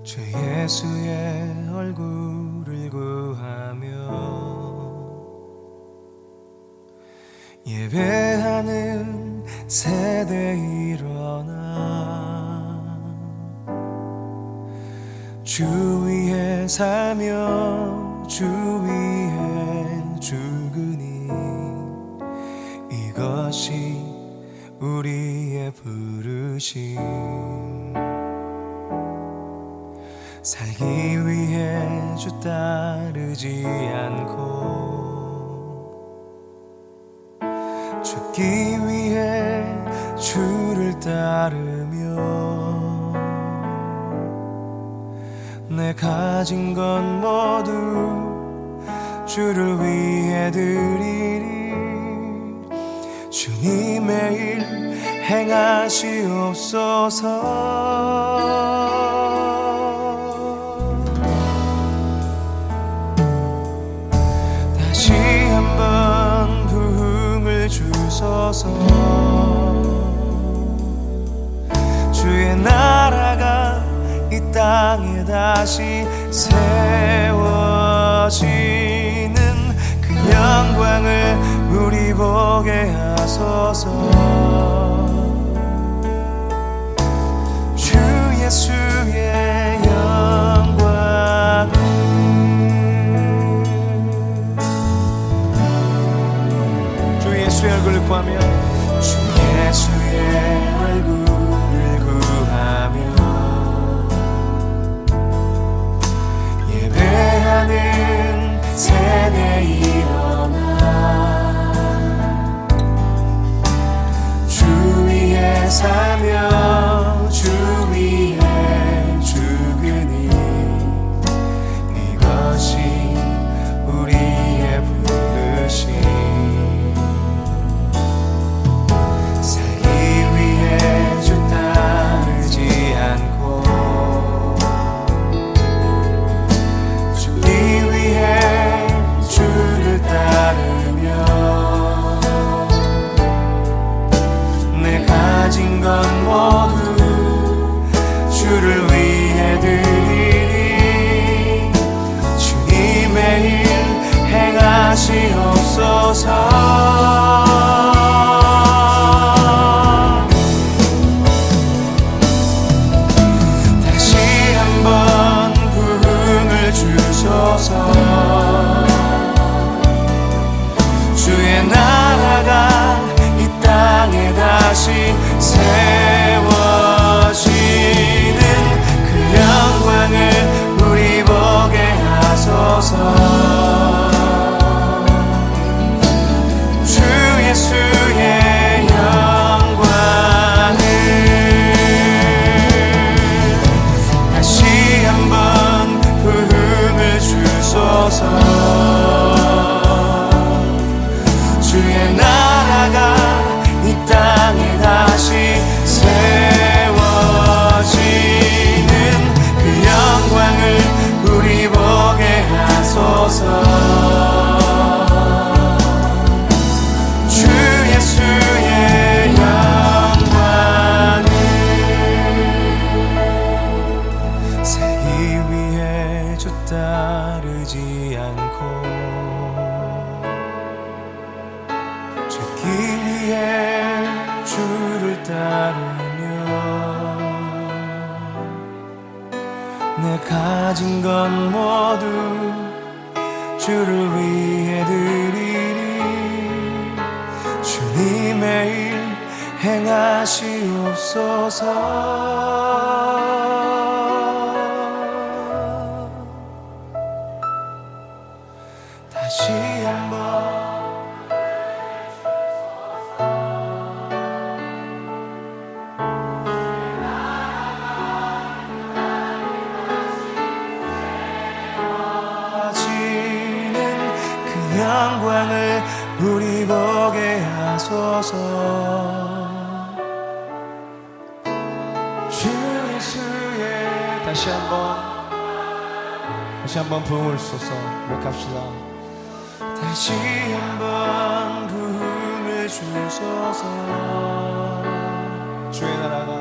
주 예수의 얼굴을 구하며 예배하는 세대 일어나 주 위에 살며 주 위에 죽으니 이것이 우리의 부르심. 살기 위해 주 따르지 않고 죽기 위해 주를 따르며 내 가진 건 모두 주를 위해 드리리. 주님의 일 행하시옵소서. 다시 한번 부흥을 주소서. 주의 나라가 이 땅에 다시 세워지는 그 영광을 우리 보게 하소서. 주 예수의 영광 주 예수의 얼굴을 구하며 주 예수의 얼굴을 구하며 예배하는 세대 일어나 주 위에 살며 주 위에 죽으니 이것이 우리의 부르심. 살기 위해 주 따르지 않고 죽기 위해 주를 따르며 내 가진 건 모두 주를 위해 드리리. 주님의 일 행하시옵소서. 다시 한번 부흥을 주소서. 주의 나라가 이 땅에 다시 세워지는 그 영광을 우리 보게 하소서. 주 예수의 영광을 다시 한번 부흥을 주소서. 주의 나라가 이 땅에 다시 세워지는 그 영광을 우리 보게 하소서. 주 예수의 영광을 살기 위해 주 따르지 않고 죽기 위해 주를 따르며 내 가진 건 모두 주를 위해 드리리. 주님의 일 행하시옵소서. 다시 한번 영광을 우리 보게 하소서. 주 예수의 다시 한번 부흥을 주소서. 고백합시다. 다시 한번 부흥을 주소서. 주의 나라가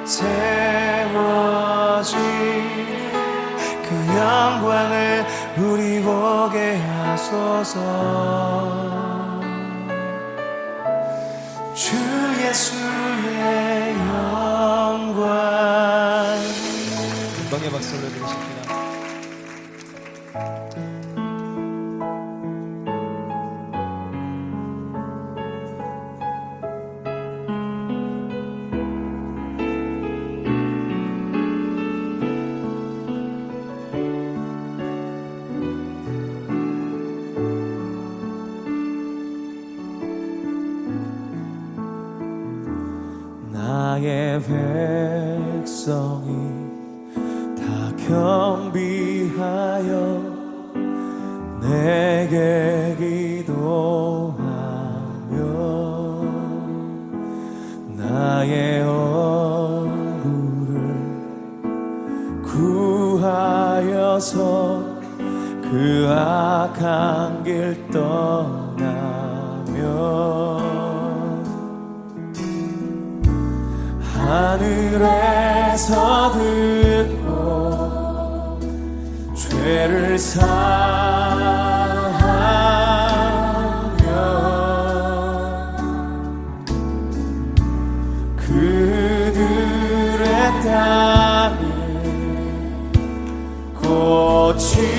세워지는 그 영광을 우리 보게 하소서. 주 예수의 영광. 금방의 박수 올려드리십니다. 나의 백성이 다 겸비하여 내게 기도하며 나의 얼굴을 구하여서 그 악한 길 떠나며 하늘에서 듣고 죄를 사하며 그들의 땅에 고치리라.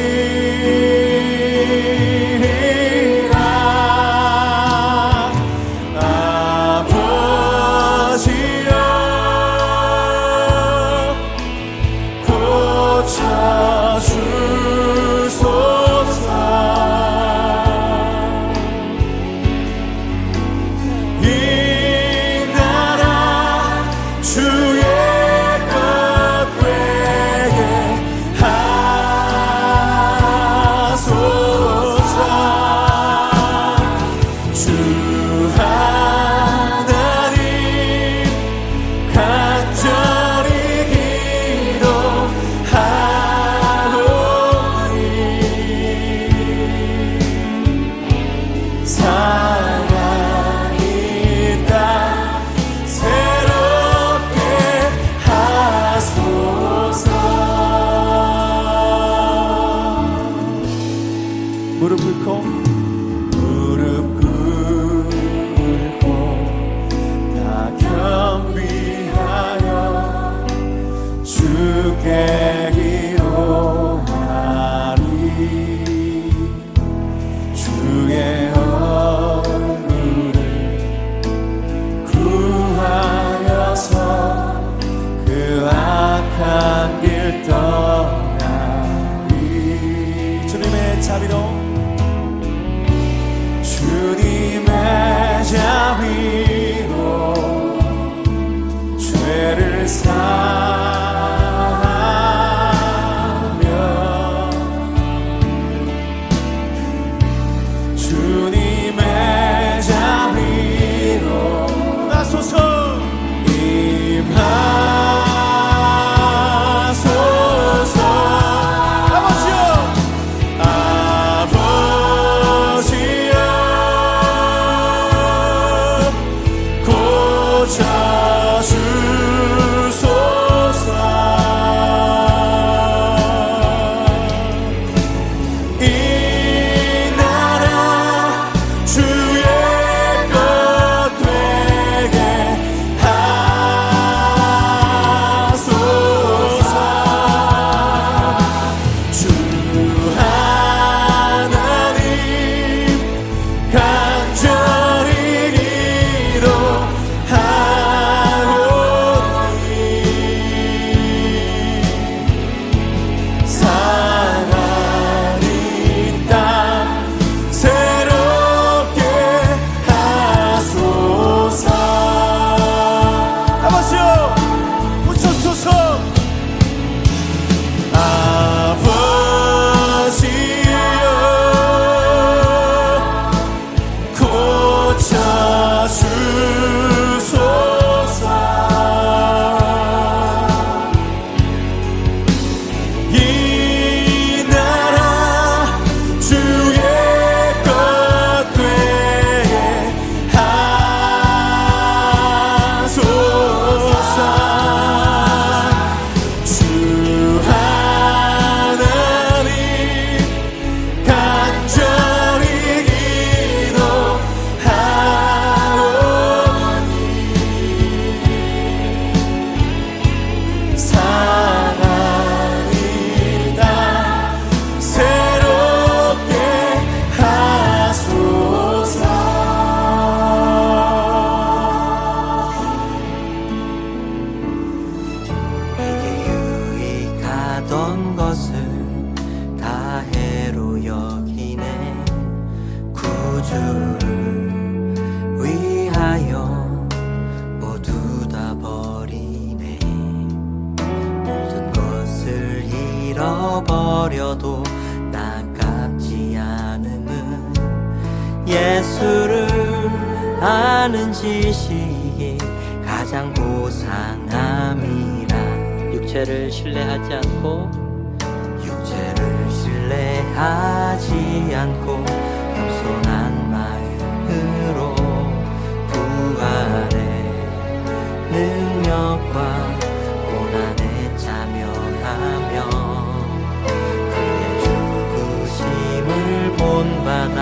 아버지여 고쳐주소서. 이 나라 주의 것 되게 하소서. 주 하나님 간절히 기도하오니 사랑이 땅 새롭게 하소서. 무릎 꿇고 다 겸비하여 주께 기도하리. 주의 얼굴을 구하여서 그 악한 길 떠나리. 주님의 자비로 주님의 자비로 죄를 사하며 주님의 자비로 나소서. 임하소서. 아버지여 아버지여 고쳐주소서. 이 나라 주의 것 되게 하소서. 주 하나님 간절히 기도하오니 버려도 나깝지 않음은 예수를 아는 지식이 가장 고상함이라. 육체를 신뢰하지 않고 겸손한 마음으로 부활의 능력과 고난에 참여하며 그의 죽으심을 본받아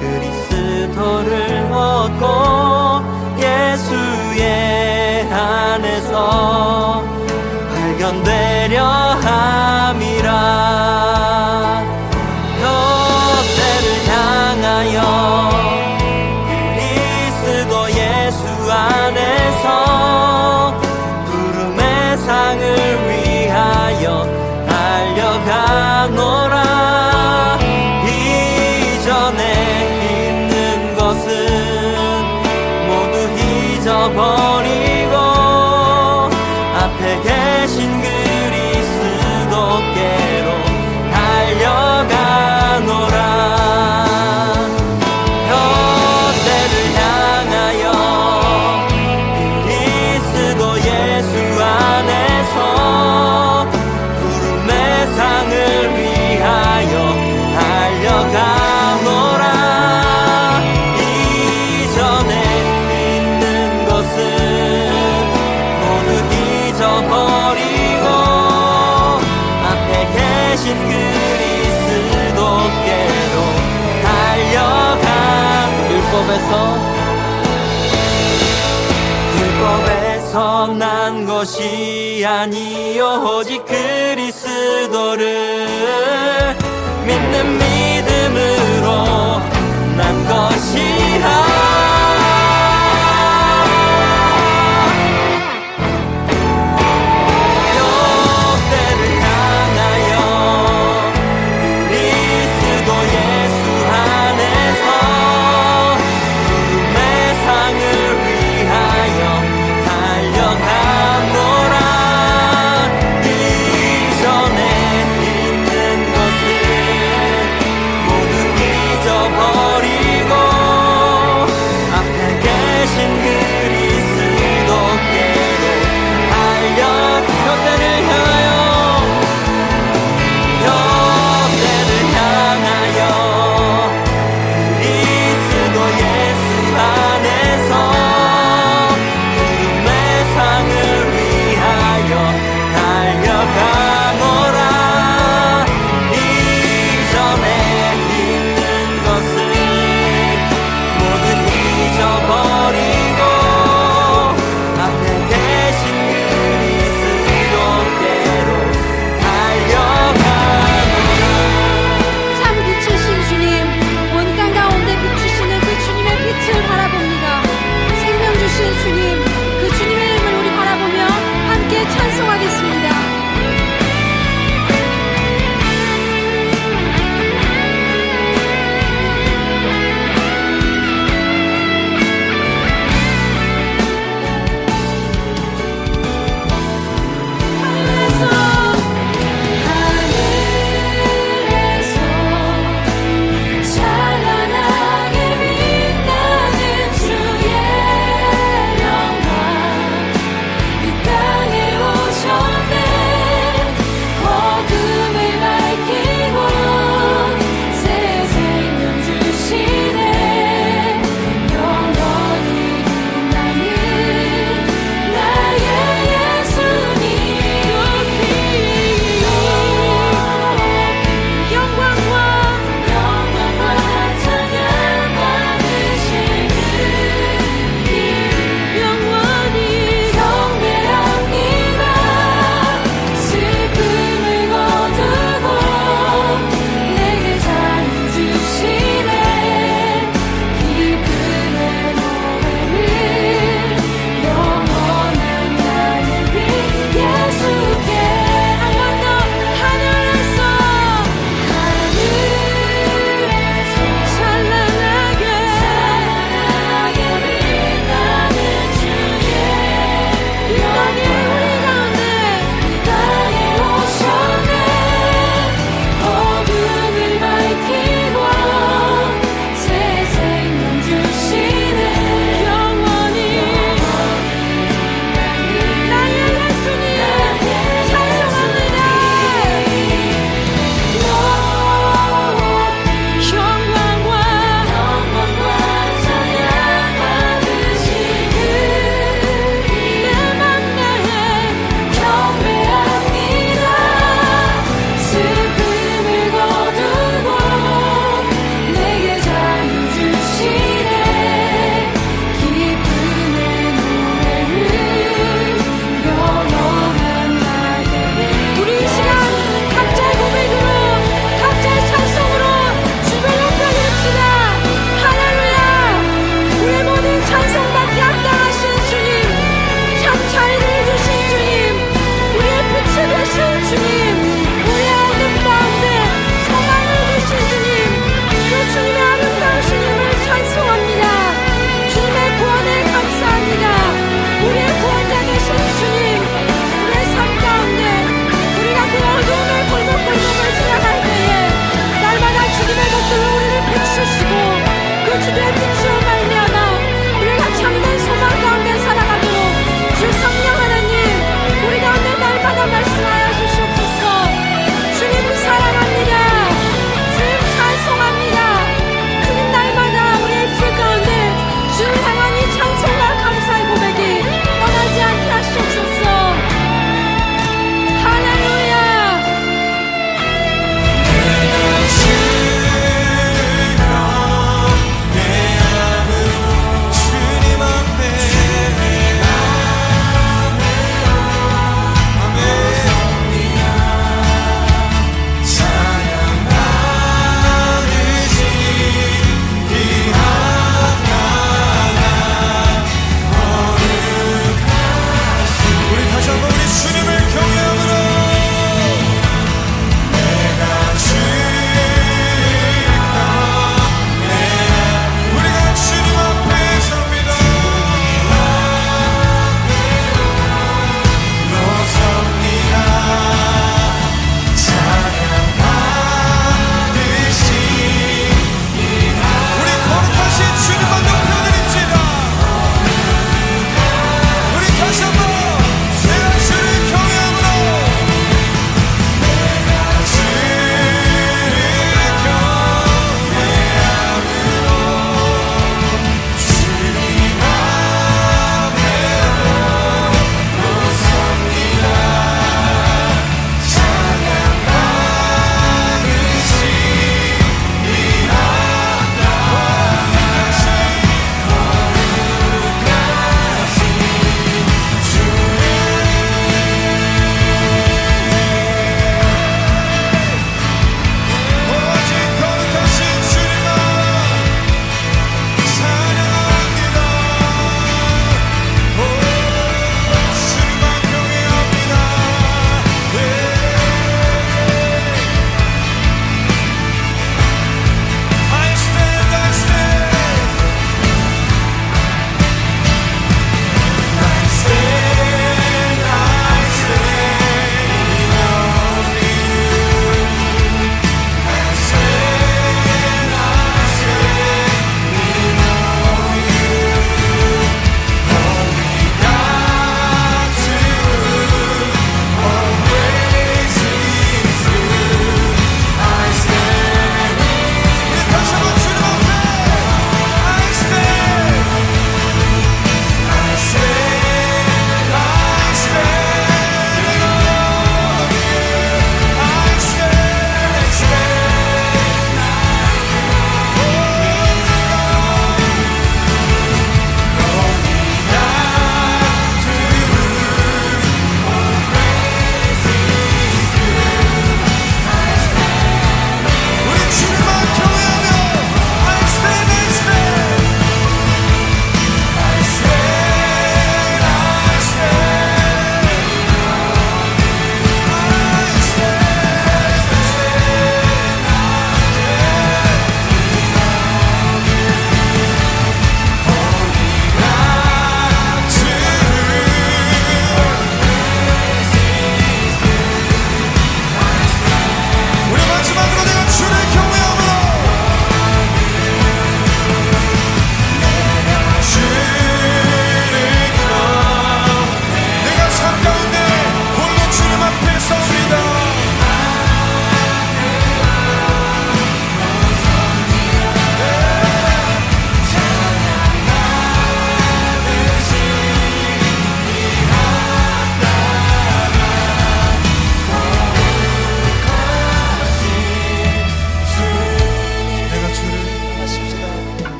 그리스도를 얻고 예수의 안에서 발견되려 함이라. 뼈대를 향하여 그리스도 예수 안에서 부름의 상을 위하여 달려가노라. 이전에 있는 것은 모두 잊어버리고 앞에 계신 그리스도께로 달려가노라. 뼈대를 향하여 그리스도 예수 안에서 부름의 상을 위하여 달려가노라. 이전에 있는 것은 모두 잊어버리고 앞에 계신 그리스도께로 달려가. 율법에서 난 것이 아니요 오직 그리스도를 믿는 믿음으로 난 것이라.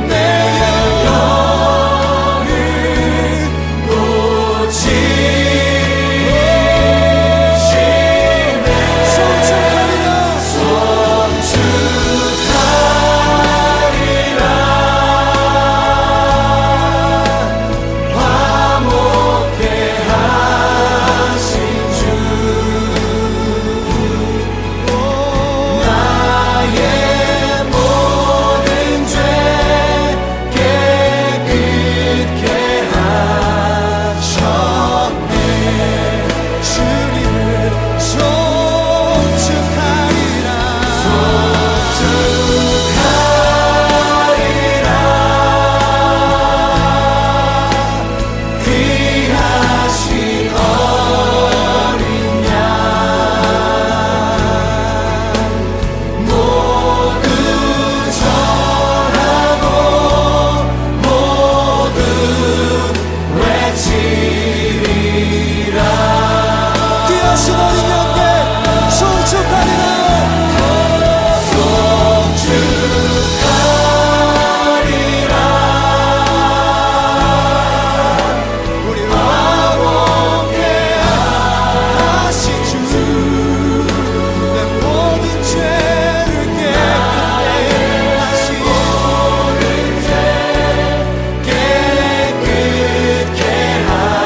내 영혼을 고치시네 송축하리라 화목해 하신 주 나의 모든 죄 깨끗게 하셨네 주님을 송축하리라 귀하신 어린 양 모두 절하고 모두 외치리라 귀하신 어린 양께 송축하리라 우리 화목해 하신 주 내 모든 죄를 깨끗게 하신 깨끗게 하신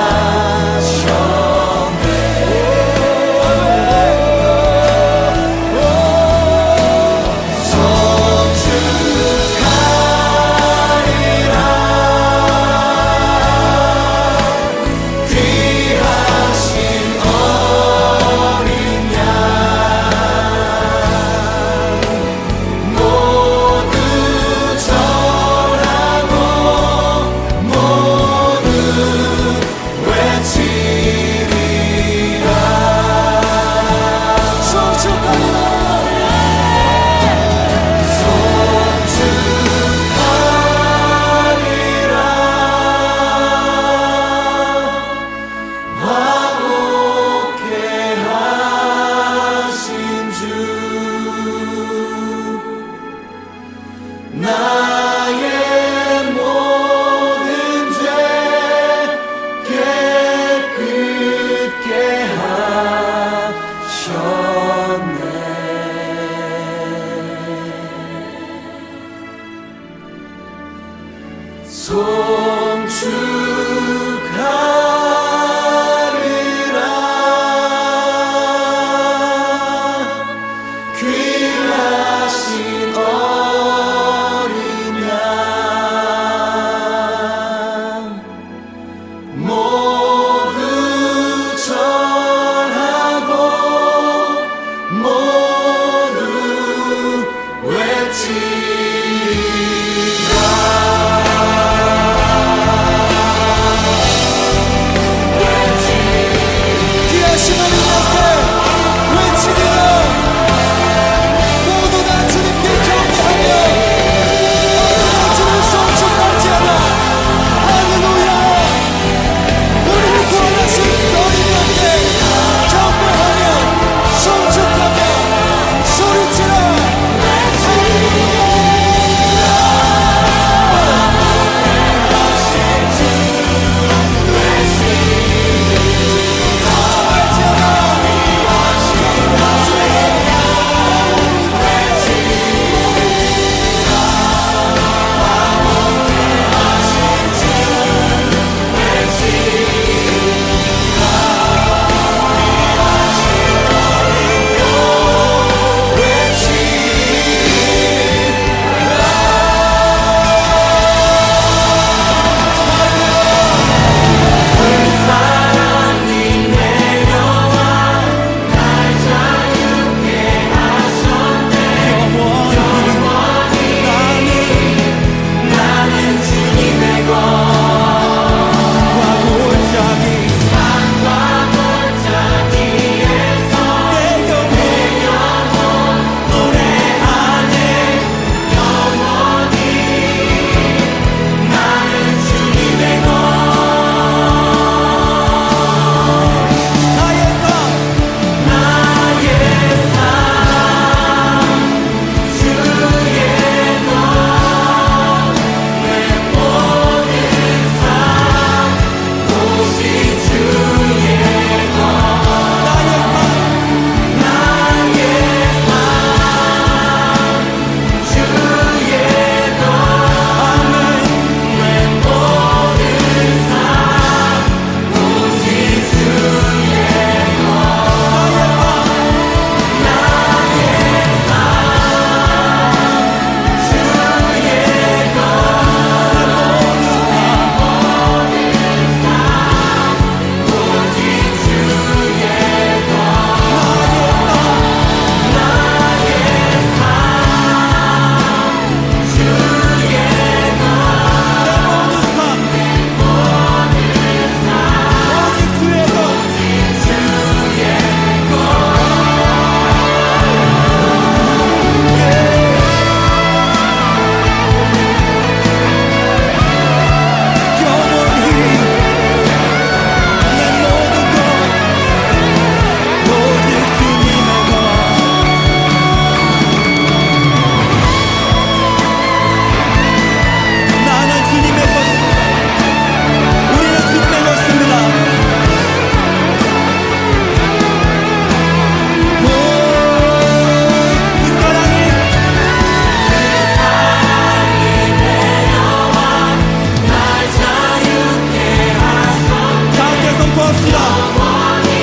고백합시다.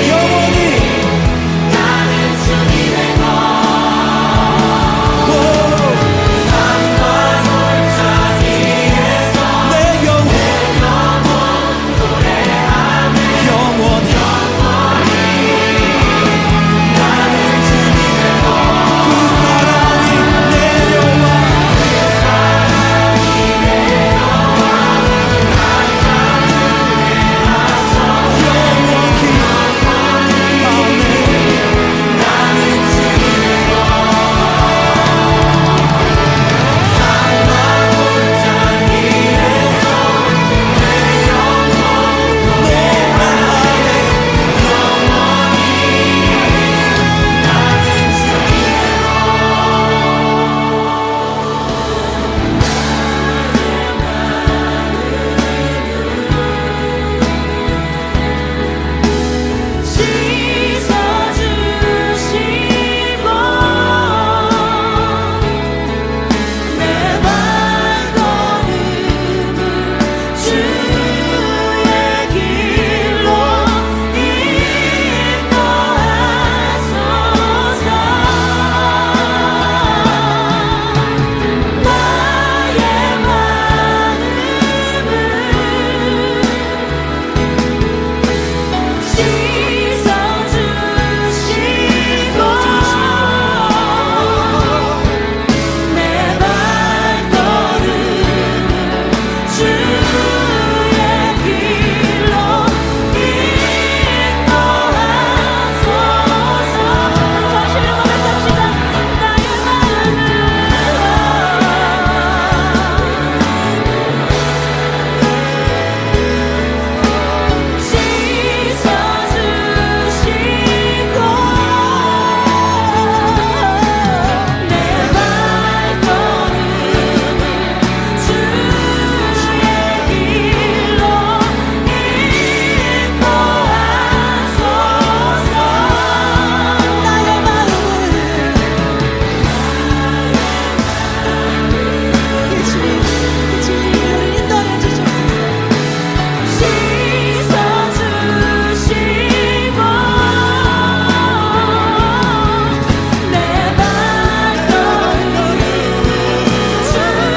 영원히 나는 주님의 것 산과 골짜기 위에서 내 영혼 노래하네 영원히 나는 주님의 것 그 사랑이 내려와 씻어주시고 내 발걸음을 주의 길로 인도하소서 나의 마음을 씻어주시고 내 발걸음을 주의 길로 인도하소서 다시 고백합시다. 나의 마음을 씻어주시고 내 발걸음을 주의 길로 인도하소서 나의 마음을 예수님 그 진리를 인도해 주시옵소서 씻어주시고 내 발걸음을 주의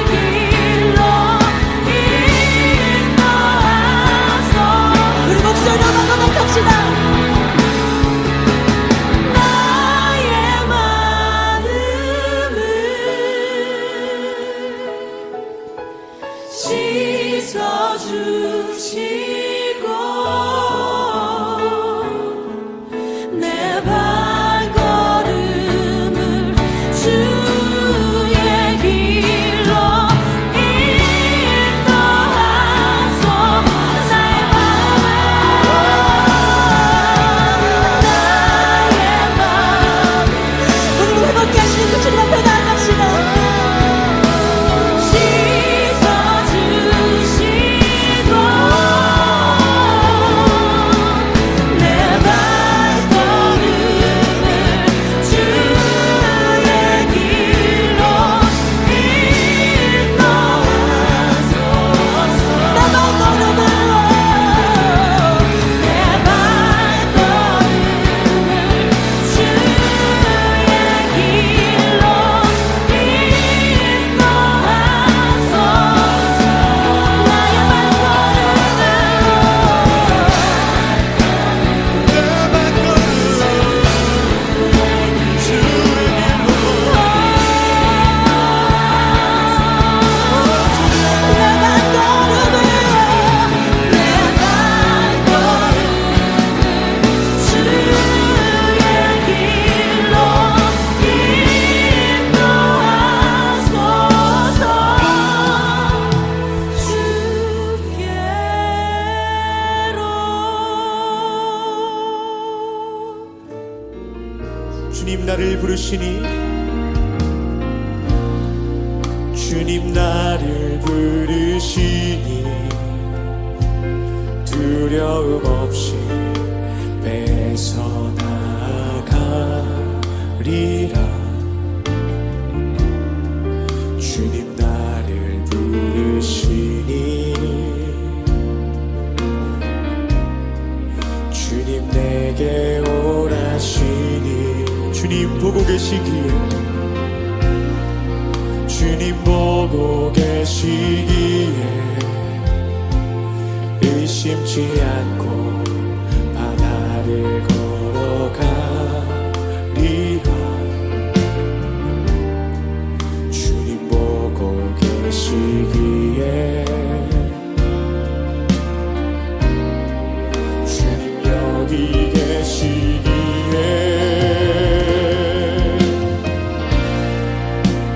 길로 인도하소서 우리 목소리로 고백합시다. 나의 마음을 씻어주시고 내 발걸음을 주의 길로 인도하소서 나의 마음 오늘 회복케 하시는 그 주님 앞에 나아갑시다. 씻어주시고 내 발걸음을 주의 길로 인도하소서 내 발걸음을 주의 길로 주님 나를 부르시니 주님 나를 부르시니 두려움 없이 뺏어나가리라 주님 나를 부르시니 내게 오라시니 주님 보고 계시기에 주님 보고 계시기에 의심치 않고 바다를 걸어가리라 주님 보고 계시기에 주님 여기 계시기에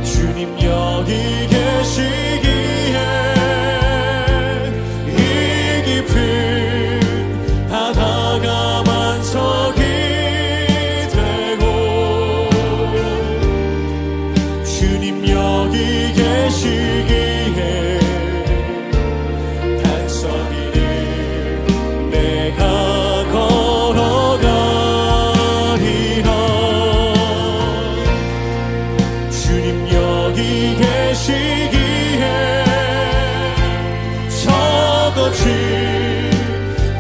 주님 여기 계시기에 이 깊은 바다가 만석이 되고 주님 여기 계시기에 단서리를 내가 걸어가리라 주님 여기 계시기에 저거친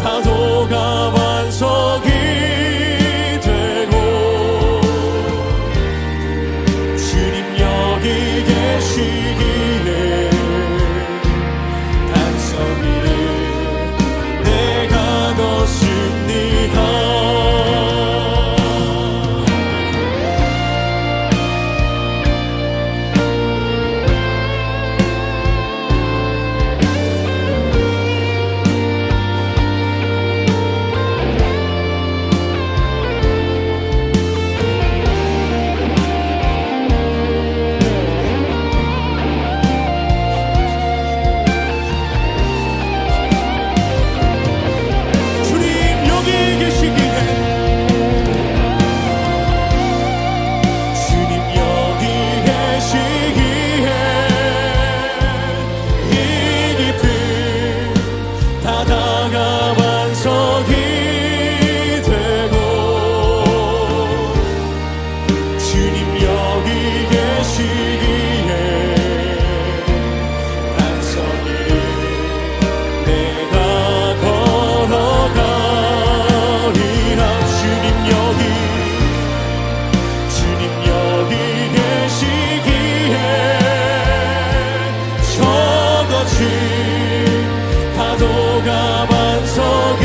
파도가 반석이 되고 주님 여기 계시기에 단서리를 내가 걷습니다 주님 여기 계시기에 주님 여기 계시기에 이 깊은 바다가 반석이 되고 주님 여기 계시기에 반석이를 내가 걸어가리라 주님 여기 계시기에 저거친 파도가 반석이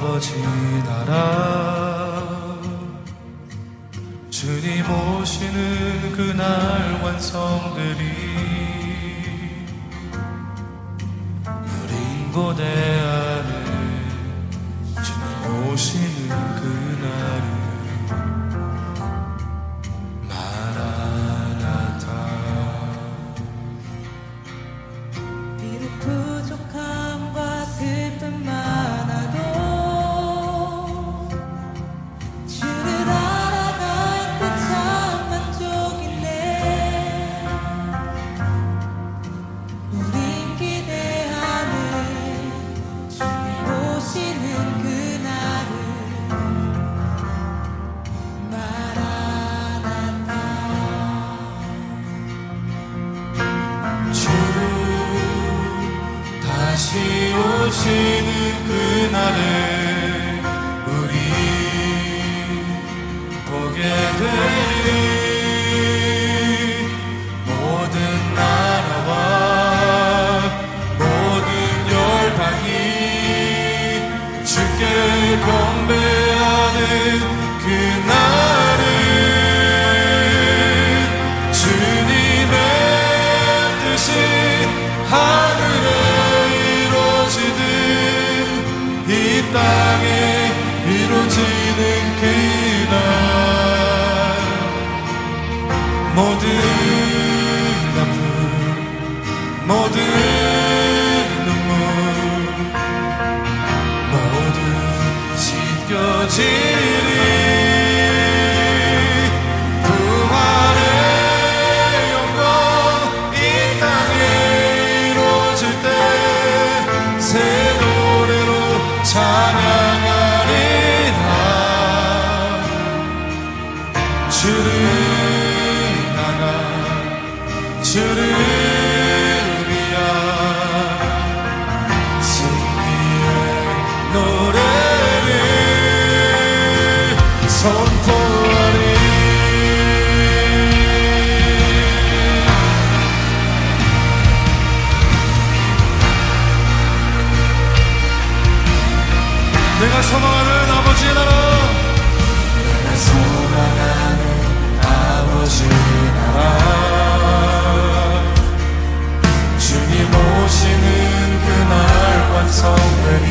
아버지 나라 주님 오시는 그날 완성되리 우린 고대하네 주님 오시는 그날을 마라나타 비록 부족함과 슬픔 많아도 주를 알아갈 때 참 만족이네. 우린 기대하는 주님 오시는 그날을 마라나타. 주 다시 오시는 그날에 우리 보게 되리 모든 나라와 모든 열방이 주께 경배하는 그날은 주님의 뜻이 하늘에 이루어지듯 이 땅에 이루어지는 그날 모든 아픔 모든 눈물 모두 씻겨지리 부활의 영광 이 땅에 이루어질 때 새 노래로 찬양하리라 주를 향한 주를 위한 승리의 노래를 선포하리 내가 소망하는 아버지의 나라 내가 소망하는 아버지의 나라 주님 오시는 그날 완성되리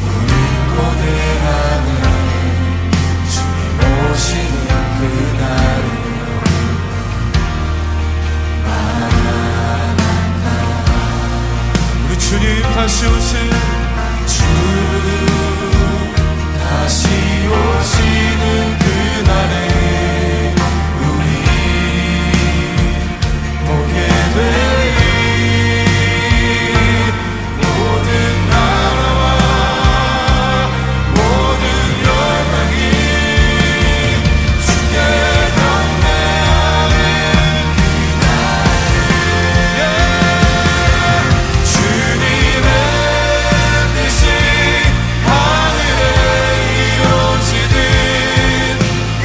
우린 고대하는 주님 오시는 그날을 우리 주님 다시 오신 주 다시 오시는 그날에 우리 보게 되리 모든 나라와 모든 열방이 주께 경배하는 그날에 주님의 뜻이 하늘에 이루어지듯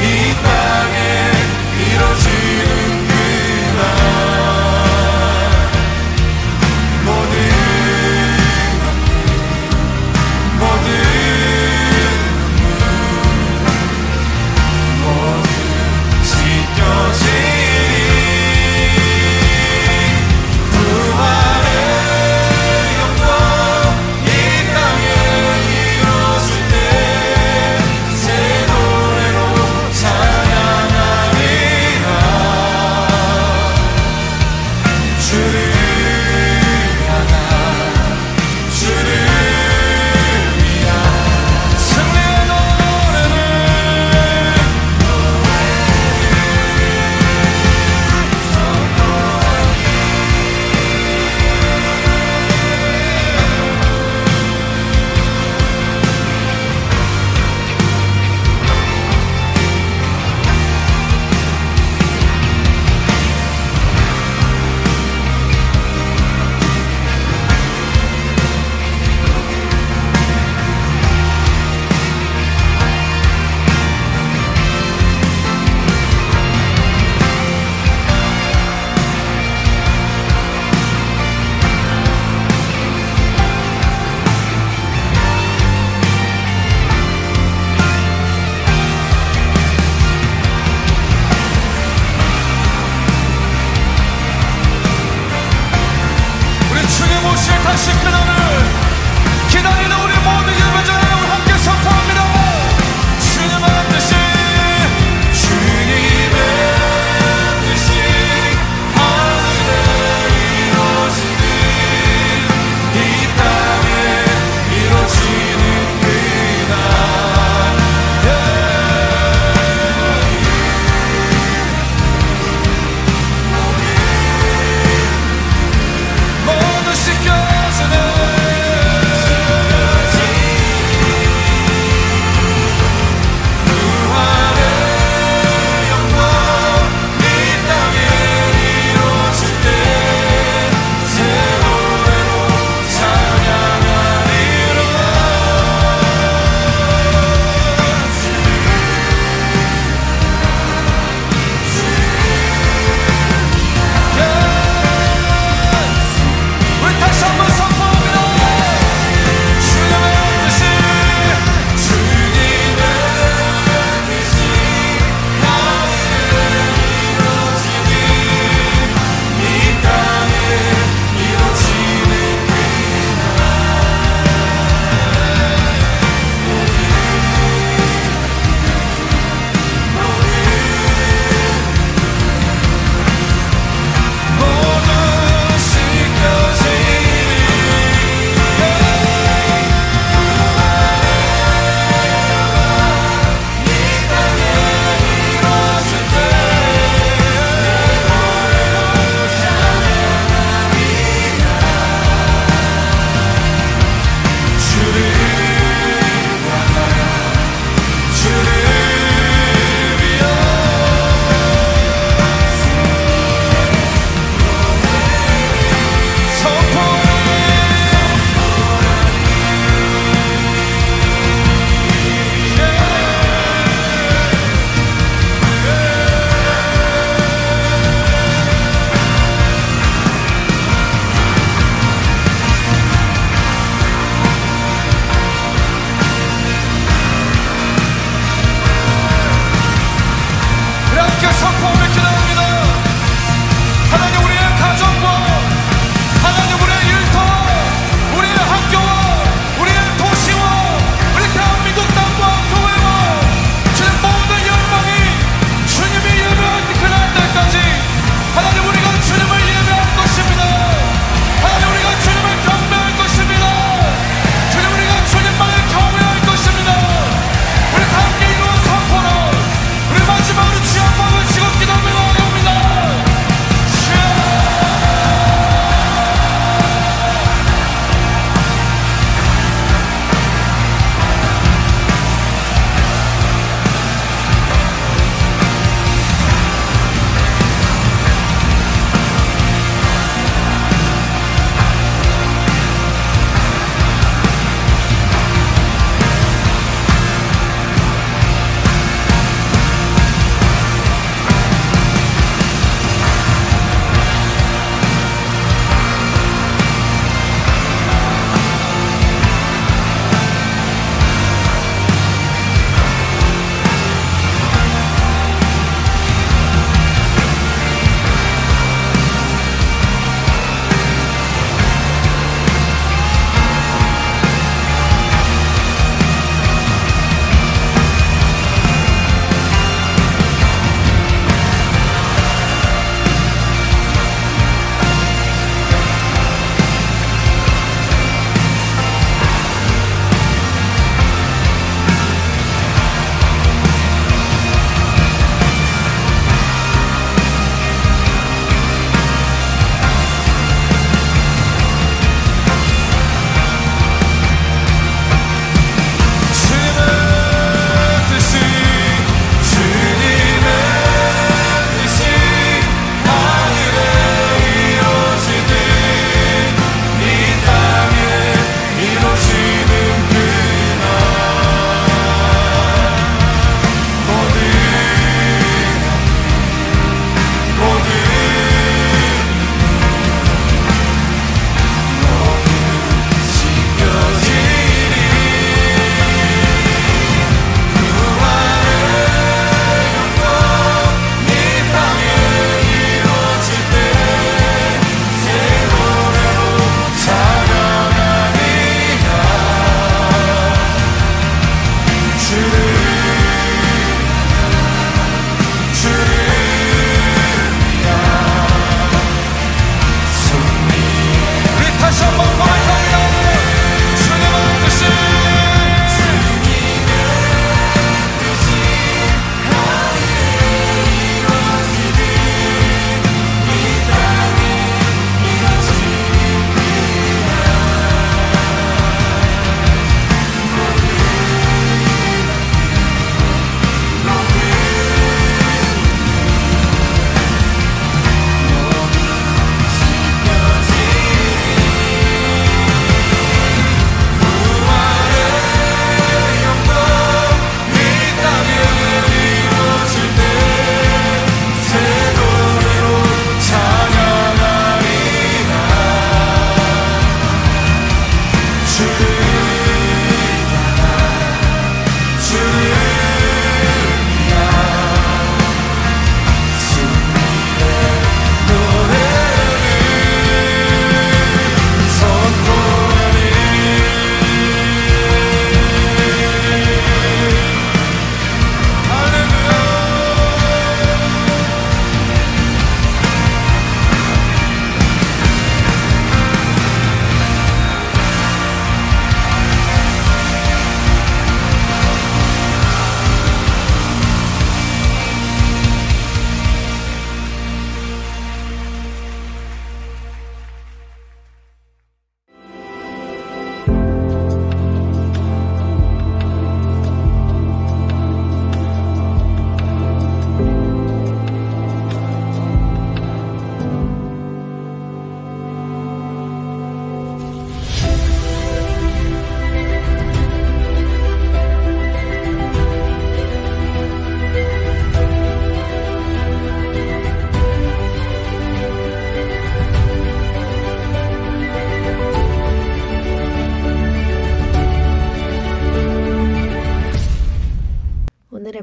이 땅 다시 그날을 기다리는 우리 모든 예배자 여러분 함께 선포합니다. 주님의 뜻이 주님의 뜻이 하늘에 이루어지는 이 땅에 이루어지는 그날 모두 씻겨지네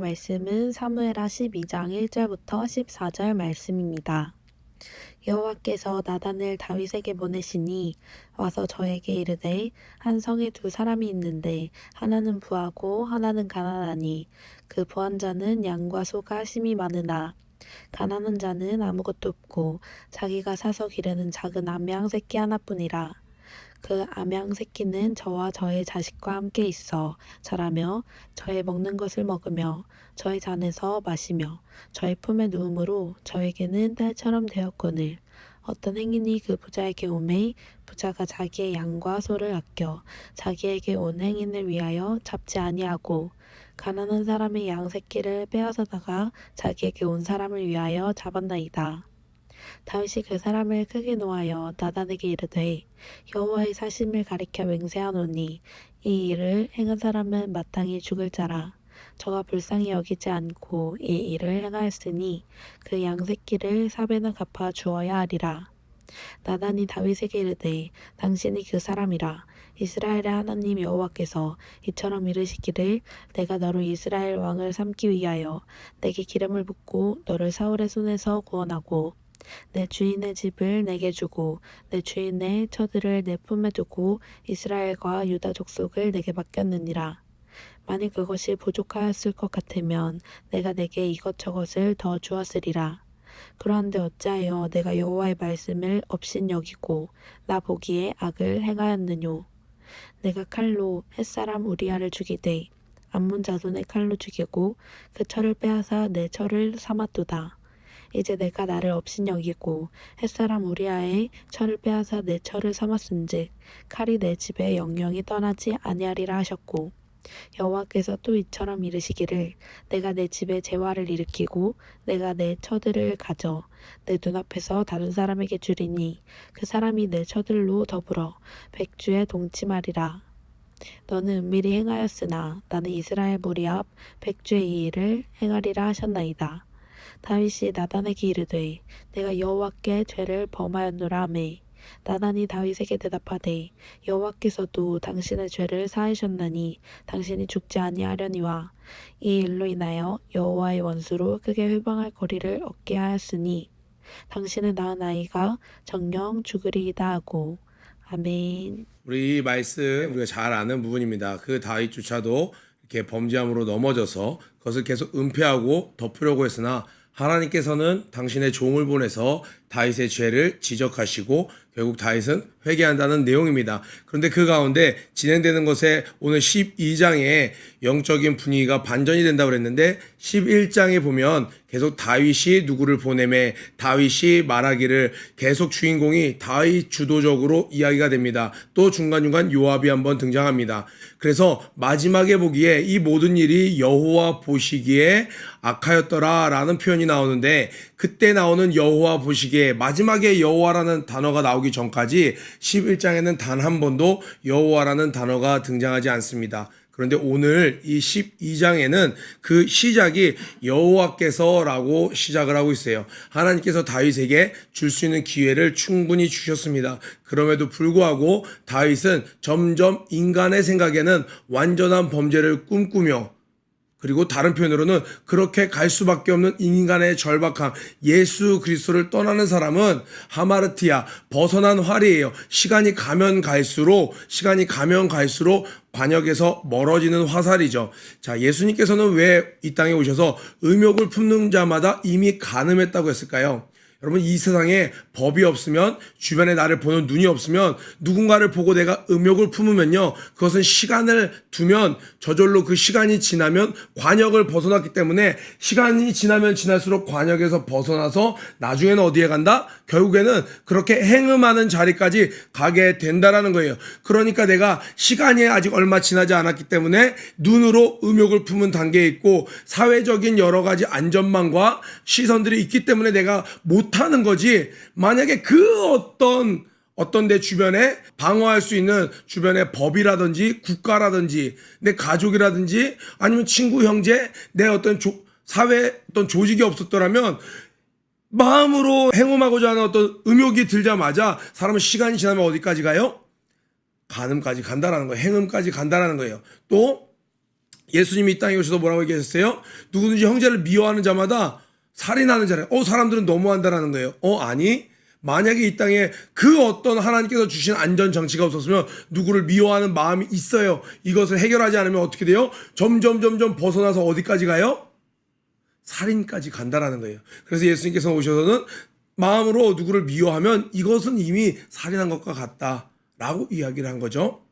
말씀은 사무엘하 12장 1절부터 14절 말씀입니다. 여호와께서 나단을 다윗에게 보내시니 와서 저에게 이르되 한 성에 두 사람이 있는데 하나는 부하고 하나는 가난하니 그 부한 자는 양과 소가 심이 많으나 가난한 자는 아무것도 없고 자기가 사서 기르는 작은 암양 새끼 하나뿐이라. 그 암양 새끼는 저와 저의 자식과 함께 있어 자라며 저의 먹는 것을 먹으며 저의 잔에서 마시며 저의 품에 누움으로 저에게는 딸처럼 되었거늘 어떤 행인이 그 부자에게 오매 부자가 자기의 양과 소를 아껴 자기에게 온 행인을 위하여 잡지 아니하고 가난한 사람의 양 새끼를 빼앗아다가 자기에게 온 사람을 위하여 잡았나이다. 다윗이 그 사람을 크게 노하여 나단에게 이르되 여호와의 사심을 가리켜 맹세하노니 이 일을 행한 사람은 마땅히 죽을 자라. 저가 불쌍히 여기지 않고 이 일을 행하였으니 그 양 새끼를 4배나 갚아 주어야 하리라. 나단이 다윗에게 이르되 당신이 그 사람이라. 이스라엘의 하나님 여호와께서 이처럼 이르시기를 내가 너로 이스라엘 왕을 삼기 위하여 내게 기름을 붓고 너를 사울의 손에서 구원하고 내 주인의 집을 내게 주고 내 주인의 처들을 내 품에 두고 이스라엘과 유다 족속을 내게 맡겼느니라. 만일 그것이 부족하였을 것 같으면 내가 내게 이것저것을 더 주었으리라. 그러한데 어찌하여 내가 여호와의 말씀을 업신여기고 나 보기에 악을 행하였느뇨. 내가 칼로 햇사람 우리아를 죽이되 암몬 자손의 칼로 죽이고 그 철을 빼앗아 내 철을 삼았도다. 이제 내가 나를 업신여기고 햇사람 우리아의 철을 빼앗아 내 철을 삼았은즉 칼이 내 집에 영영이 떠나지 아니하리라 하셨고 여호와께서 또 이처럼 이르시기를 내가 내 집에 재화를 일으키고 내가 내 처들을 가져 내 눈앞에서 다른 사람에게 주리니 그 사람이 내 처들로 더불어 백주에 동침하리라. 너는 은밀히 행하였으나 나는 이스라엘 무리 앞 백주의 이 일을 행하리라 하셨나이다. 다윗이 나단에게 이르되 내가 여호와께 죄를 범하였노라 하매 나단이 다윗에게 대답하되 여호와께서도 당신의 죄를 사하셨나니 당신이 죽지 아니하려니와 이 일로 인하여 여호와의 원수로 크게 회방할 거리를 얻게 하였으니 당신의 낳은 아이가 정녕 죽으리이다 하고. 아멘. 우리 이 말씀 우리가 잘 아는 부분입니다. 그 다윗조차도 이렇게 범죄함으로 넘어져서 그것을 계속 은폐하고 덮으려고 했으나 하나님께서는 당신의 종을 보내서 다윗의 죄를 지적하시고 결국 다윗은 회개한다는 내용입니다. 그런데 그 가운데 진행되는 것에 오늘 12장에 영적인 분위기가 반전이 된다고 그랬는데 11장에 보면 계속 다윗이 누구를 보내매 다윗이 말하기를 계속 주인공이 다윗 주도적으로 이야기가 됩니다. 또 중간중간 요압이 한번 등장합니다. 그래서 마지막에 보기에 이 모든 일이 여호와 보시기에 악하였더라라는 표현이 나오는데 그때 나오는 여호와 보시기에 마지막에 여호와라는 단어가 나오기 전까지 11장에는 단 한 번도 여호와라는 단어가 등장하지 않습니다. 그런데 오늘 이 12장에는 그 시작이 여호와께서라고 시작을 하고 있어요. 하나님께서 다윗에게 줄 수 있는 기회를 충분히 주셨습니다. 그럼에도 불구하고 다윗은 점점 인간의 생각에는 완전한 범죄를 꿈꾸며 그리고 다른 표현으로는 그렇게 갈 수밖에 없는 인간의 절박함, 예수 그리스도를 떠나는 사람은 하마르티아, 벗어난 활이에요. 시간이 가면 갈수록 관역에서 멀어지는 화살이죠. 자, 예수님께서는 왜 이 땅에 오셔서 의욕을 품는 자마다 이미 간음했다고 했을까요? 여러분, 이 세상에 법이 없으면, 주변에 나를 보는 눈이 없으면, 누군가를 보고 내가 음욕을 품으면요, 그것은 시간을 두면 저절로 그 시간이 지나면 관역을 벗어났기 때문에 시간이 지나면 지날수록 관역에서 벗어나서 나중에는 어디에 간다? 결국에는 그렇게 행음하는 자리까지 가게 된다라는 거예요. 그러니까 내가 시간이 아직 얼마 지나지 않았기 때문에 눈으로 음욕을 품은 단계에 있고 사회적인 여러 가지 안전망과 시선들이 있기 때문에 내가 못하는 거지. 만약에 그 어떤 내 주변에 방어할 수 있는 주변의 법이라든지 국가라든지 내 가족이라든지 아니면 친구 형제 내 어떤 사회 어떤 조직이 없었더라면 마음으로 행음하고자 하는 어떤 음욕이 들자마자 사람은 시간이 지나면 어디까지 가요? 간음까지 간다라는 거예요. 행음까지 간다라는 거예요. 또 예수님이 이 땅에 오셔서 뭐라고 얘기하셨어요? 누구든지 형제를 미워하는 자마다 살인하는 자래. 사람들은 너무한다라는 거예요. 아니, 만약에 이 땅에 그 어떤 하나님께서 주신 안전장치가 없었으면 누구를 미워하는 마음이 있어요. 이것을 해결하지 않으면 어떻게 돼요? 점점 벗어나서 어디까지 가요? 살인까지 간다라는 거예요. 그래서 예수님께서 오셔서는 마음으로 누구를 미워하면 이것은 이미 살인한 것과 같다라고 이야기를 한 거죠.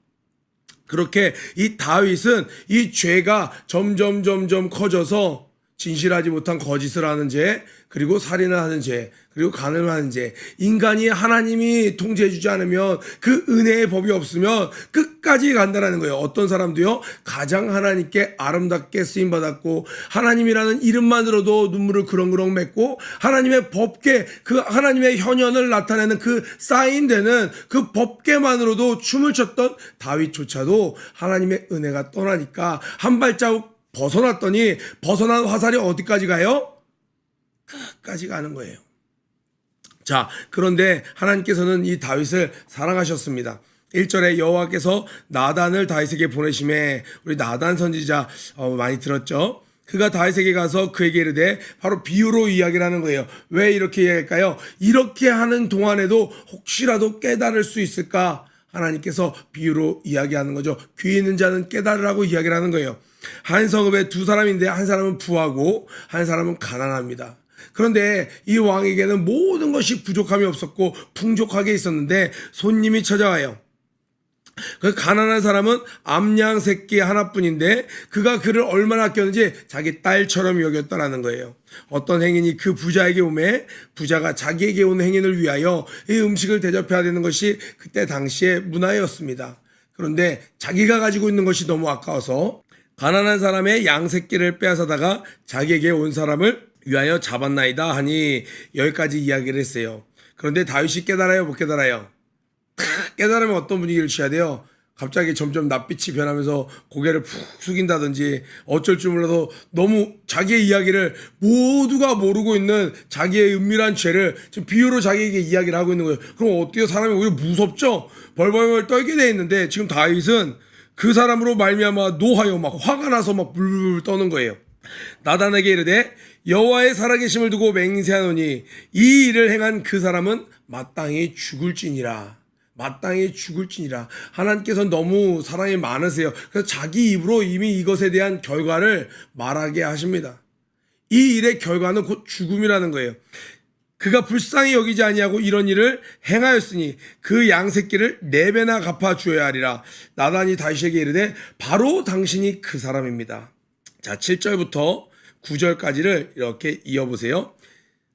그렇게 이 다윗은 이 죄가 점점 커져서 진실하지 못한 거짓을 하는 죄, 그리고 살인을 하는 죄, 그리고 간음을 하는 죄, 인간이 하나님이 통제해주지 않으면 그 은혜의 법이 없으면 끝까지 간다는 거예요. 어떤 사람도요, 가장 하나님께 아름답게 쓰임받았고 하나님이라는 이름만 들어도 눈물을 그렁그렁 맺고 하나님의 법궤, 그 하나님의 현현을 나타내는 그 사인되는 그 법궤만으로도 춤을 췄던 다윗조차도 하나님의 은혜가 떠나니까 한 발자국 벗어났더니 벗어난 화살이 어디까지 가요? 끝까지 가는 거예요. 자, 그런데 하나님께서는 이 다윗을 사랑하셨습니다. 1절에 여호와께서 나단을 다윗에게 보내심에, 우리 나단 선지자 많이 들었죠? 그가 다윗에게 가서 그에게 이르되, 바로 비유로 이야기를 하는 거예요. 왜 이렇게 이야기할까요? 이렇게 하는 동안에도 혹시라도 깨달을 수 있을까? 하나님께서 비유로 이야기하는 거죠. 귀 있는 자는 깨달으라고 이야기를 하는 거예요. 한 성읍에 두 사람인데 한 사람은 부하고 한 사람은 가난합니다. 그런데 이 왕에게는 모든 것이 부족함이 없었고 풍족하게 있었는데 손님이 찾아와요. 그 가난한 사람은 암양 새끼 하나뿐인데 그가 그를 얼마나 아꼈는지 자기 딸처럼 여겼다라는 거예요. 어떤 행인이 그 부자에게 오매 부자가 자기에게 온 행인을 위하여 이 음식을 대접해야 되는 것이 그때 당시의 문화였습니다. 그런데 자기가 가지고 있는 것이 너무 아까워서 가난한 사람의 양 새끼를 빼앗아다가 자기에게 온 사람을 위하여 잡았나이다 하니 여기까지 이야기를 했어요. 그런데 다윗이 깨달아요, 못 깨달아요? 깨달으면 어떤 분위기를 취해야 돼요? 갑자기 점점 낯빛이 변하면서 고개를 푹 숙인다든지 어쩔 줄 몰라도 너무 자기의 이야기를 모두가 모르고 있는 자기의 은밀한 죄를 지금 비유로 자기에게 이야기를 하고 있는 거예요. 그럼 어때요? 사람이 오히려 무섭죠? 벌벌 떨게 돼 있는데 지금 다윗은 그 사람으로 말미암아 노하여 막 화가 나서 막 불불 떠는 거예요. 나단에게 이르되 여호와의 살아계심을 두고 맹세하노니 이 일을 행한 그 사람은 마땅히 죽을지니라. 마땅히 죽을지니라. 하나님께서는 너무 사랑이 많으세요. 그래서 자기 입으로 이미 이것에 대한 결과를 말하게 하십니다. 이 일의 결과는 곧 죽음이라는 거예요. 그가 불쌍히 여기지 아니하고 이런 일을 행하였으니 그 양새끼를 4배나 갚아 주어야 하리라. 나단이 다윗에게 이르되 바로 당신이 그 사람입니다. 자, 7절부터 9절까지를 이렇게 이어보세요.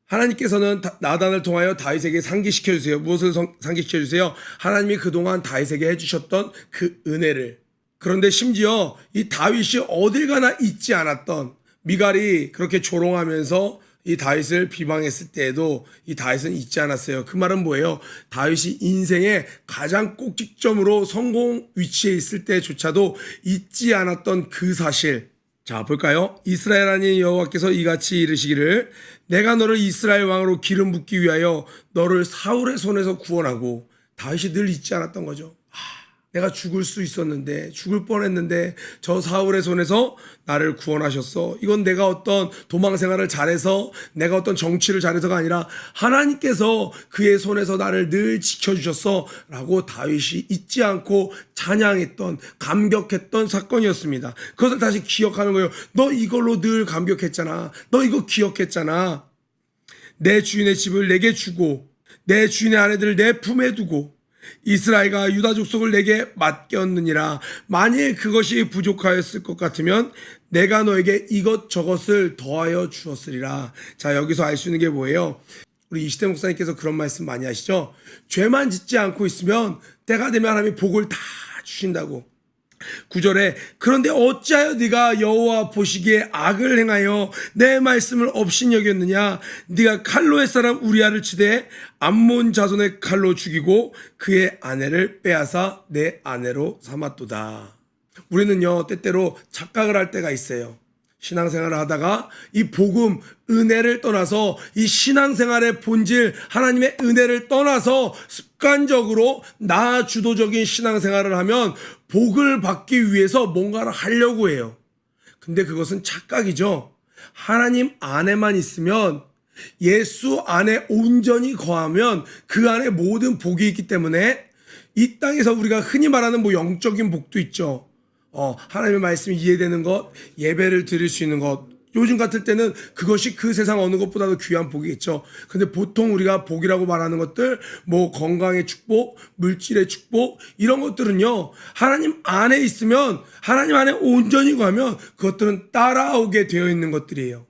하나님께서는 나단을 통하여 다윗에게 상기시켜주세요. 무엇을 상기시켜주세요? 하나님이 그동안 다윗에게 해주셨던 그 은혜를. 그런데 심지어 이 다윗이 어딜 가나 잊지 않았던, 미갈이 그렇게 조롱하면서 이 다윗을 비방했을 때에도 이 다윗은 잊지 않았어요. 그 말은 뭐예요? 다윗이 인생의 가장 꼭지점으로 성공 위치에 있을 때조차도 잊지 않았던 그 사실. 자, 볼까요? 이스라엘 하나님 여호와께서 이같이 이르시기를 내가 너를 이스라엘 왕으로 기름 붓기 위하여 너를 사울의 손에서 구원하고. 다윗이 늘 잊지 않았던 거죠. 내가 죽을 수 있었는데, 죽을 뻔했는데 저 사울의 손에서 나를 구원하셨어. 이건 내가 어떤 도망 생활을 잘해서, 내가 어떤 정치를 잘해서가 아니라 하나님께서 그의 손에서 나를 늘 지켜주셨어 라고 다윗이 잊지 않고 찬양했던, 감격했던 사건이었습니다. 그것을 다시 기억하는 거예요. 너 이걸로 늘 감격했잖아. 너 이거 기억했잖아. 내 주인의 집을 내게 주고 내 주인의 아내들을 내 품에 두고 이스라엘과 유다 족속을 내게 맡겼느니라. 만일 그것이 부족하였을 것 같으면 내가 너에게 이것저것을 더하여 주었으리라. 자, 여기서 알 수 있는 게 뭐예요? 우리 이시대 목사님께서 그런 말씀 많이 하시죠? 죄만 짓지 않고 있으면 때가 되면 하나님이 복을 다 주신다고. 9절에 그런데 어찌하여 네가 여호와 보시기에 악을 행하여 내 말씀을 업신 여겼느냐. 네가 칼로 햇사람 우리아를 치되 암몬 자손의 칼로 죽이고 그의 아내를 빼앗아 내 아내로 삼았도다. 우리는요, 때때로 착각을 할 때가 있어요. 신앙생활을 하다가 이 복음, 은혜를 떠나서, 이 신앙생활의 본질, 하나님의 은혜를 떠나서 습관적으로 나 주도적인 신앙생활을 하면 복을 받기 위해서 뭔가를 하려고 해요. 근데 그것은 착각이죠. 하나님 안에만 있으면, 예수 안에 온전히 거하면 그 안에 모든 복이 있기 때문에 이 땅에서 우리가 흔히 말하는 뭐 영적인 복도 있죠. 하나님의 말씀이 이해되는 것, 예배를 드릴 수 있는 것, 요즘 같을 때는 그것이 그 세상 어느 것보다도 귀한 복이겠죠. 근데 보통 우리가 복이라고 말하는 것들, 뭐 건강의 축복, 물질의 축복, 이런 것들은요, 하나님 안에 있으면, 하나님 안에 온전히 거하면 그것들은 따라오게 되어 있는 것들이에요.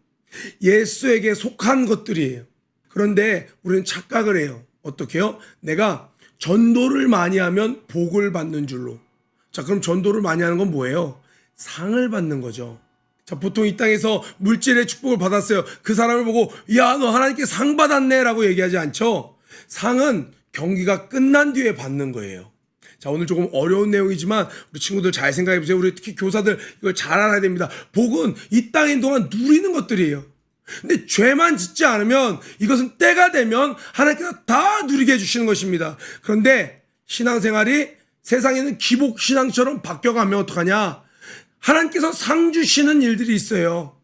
예수에게 속한 것들이에요. 그런데 우리는 착각을 해요. 어떻게요? 내가 전도를 많이 하면 복을 받는 줄로. 자, 그럼 전도를 많이 하는 건 뭐예요? 상을 받는 거죠. 자, 보통 이 땅에서 물질의 축복을 받았어요. 그 사람을 보고, 야, 너 하나님께 상 받았네 라고 얘기하지 않죠. 상은 경기가 끝난 뒤에 받는 거예요. 자, 오늘 조금 어려운 내용이지만 우리 친구들 잘 생각해 보세요. 우리 특히 교사들 이걸 잘 알아야 됩니다. 복은 이 땅에 있는 동안 누리는 것들이에요. 근데 죄만 짓지 않으면, 이것은 때가 되면 하나님께서 다 누리게 해주시는 것입니다. 그런데 신앙생활이 세상에 있는 기복 신앙처럼 바뀌어가면 어떡하냐? 하나님께서 상 주시는 일들이 있어요.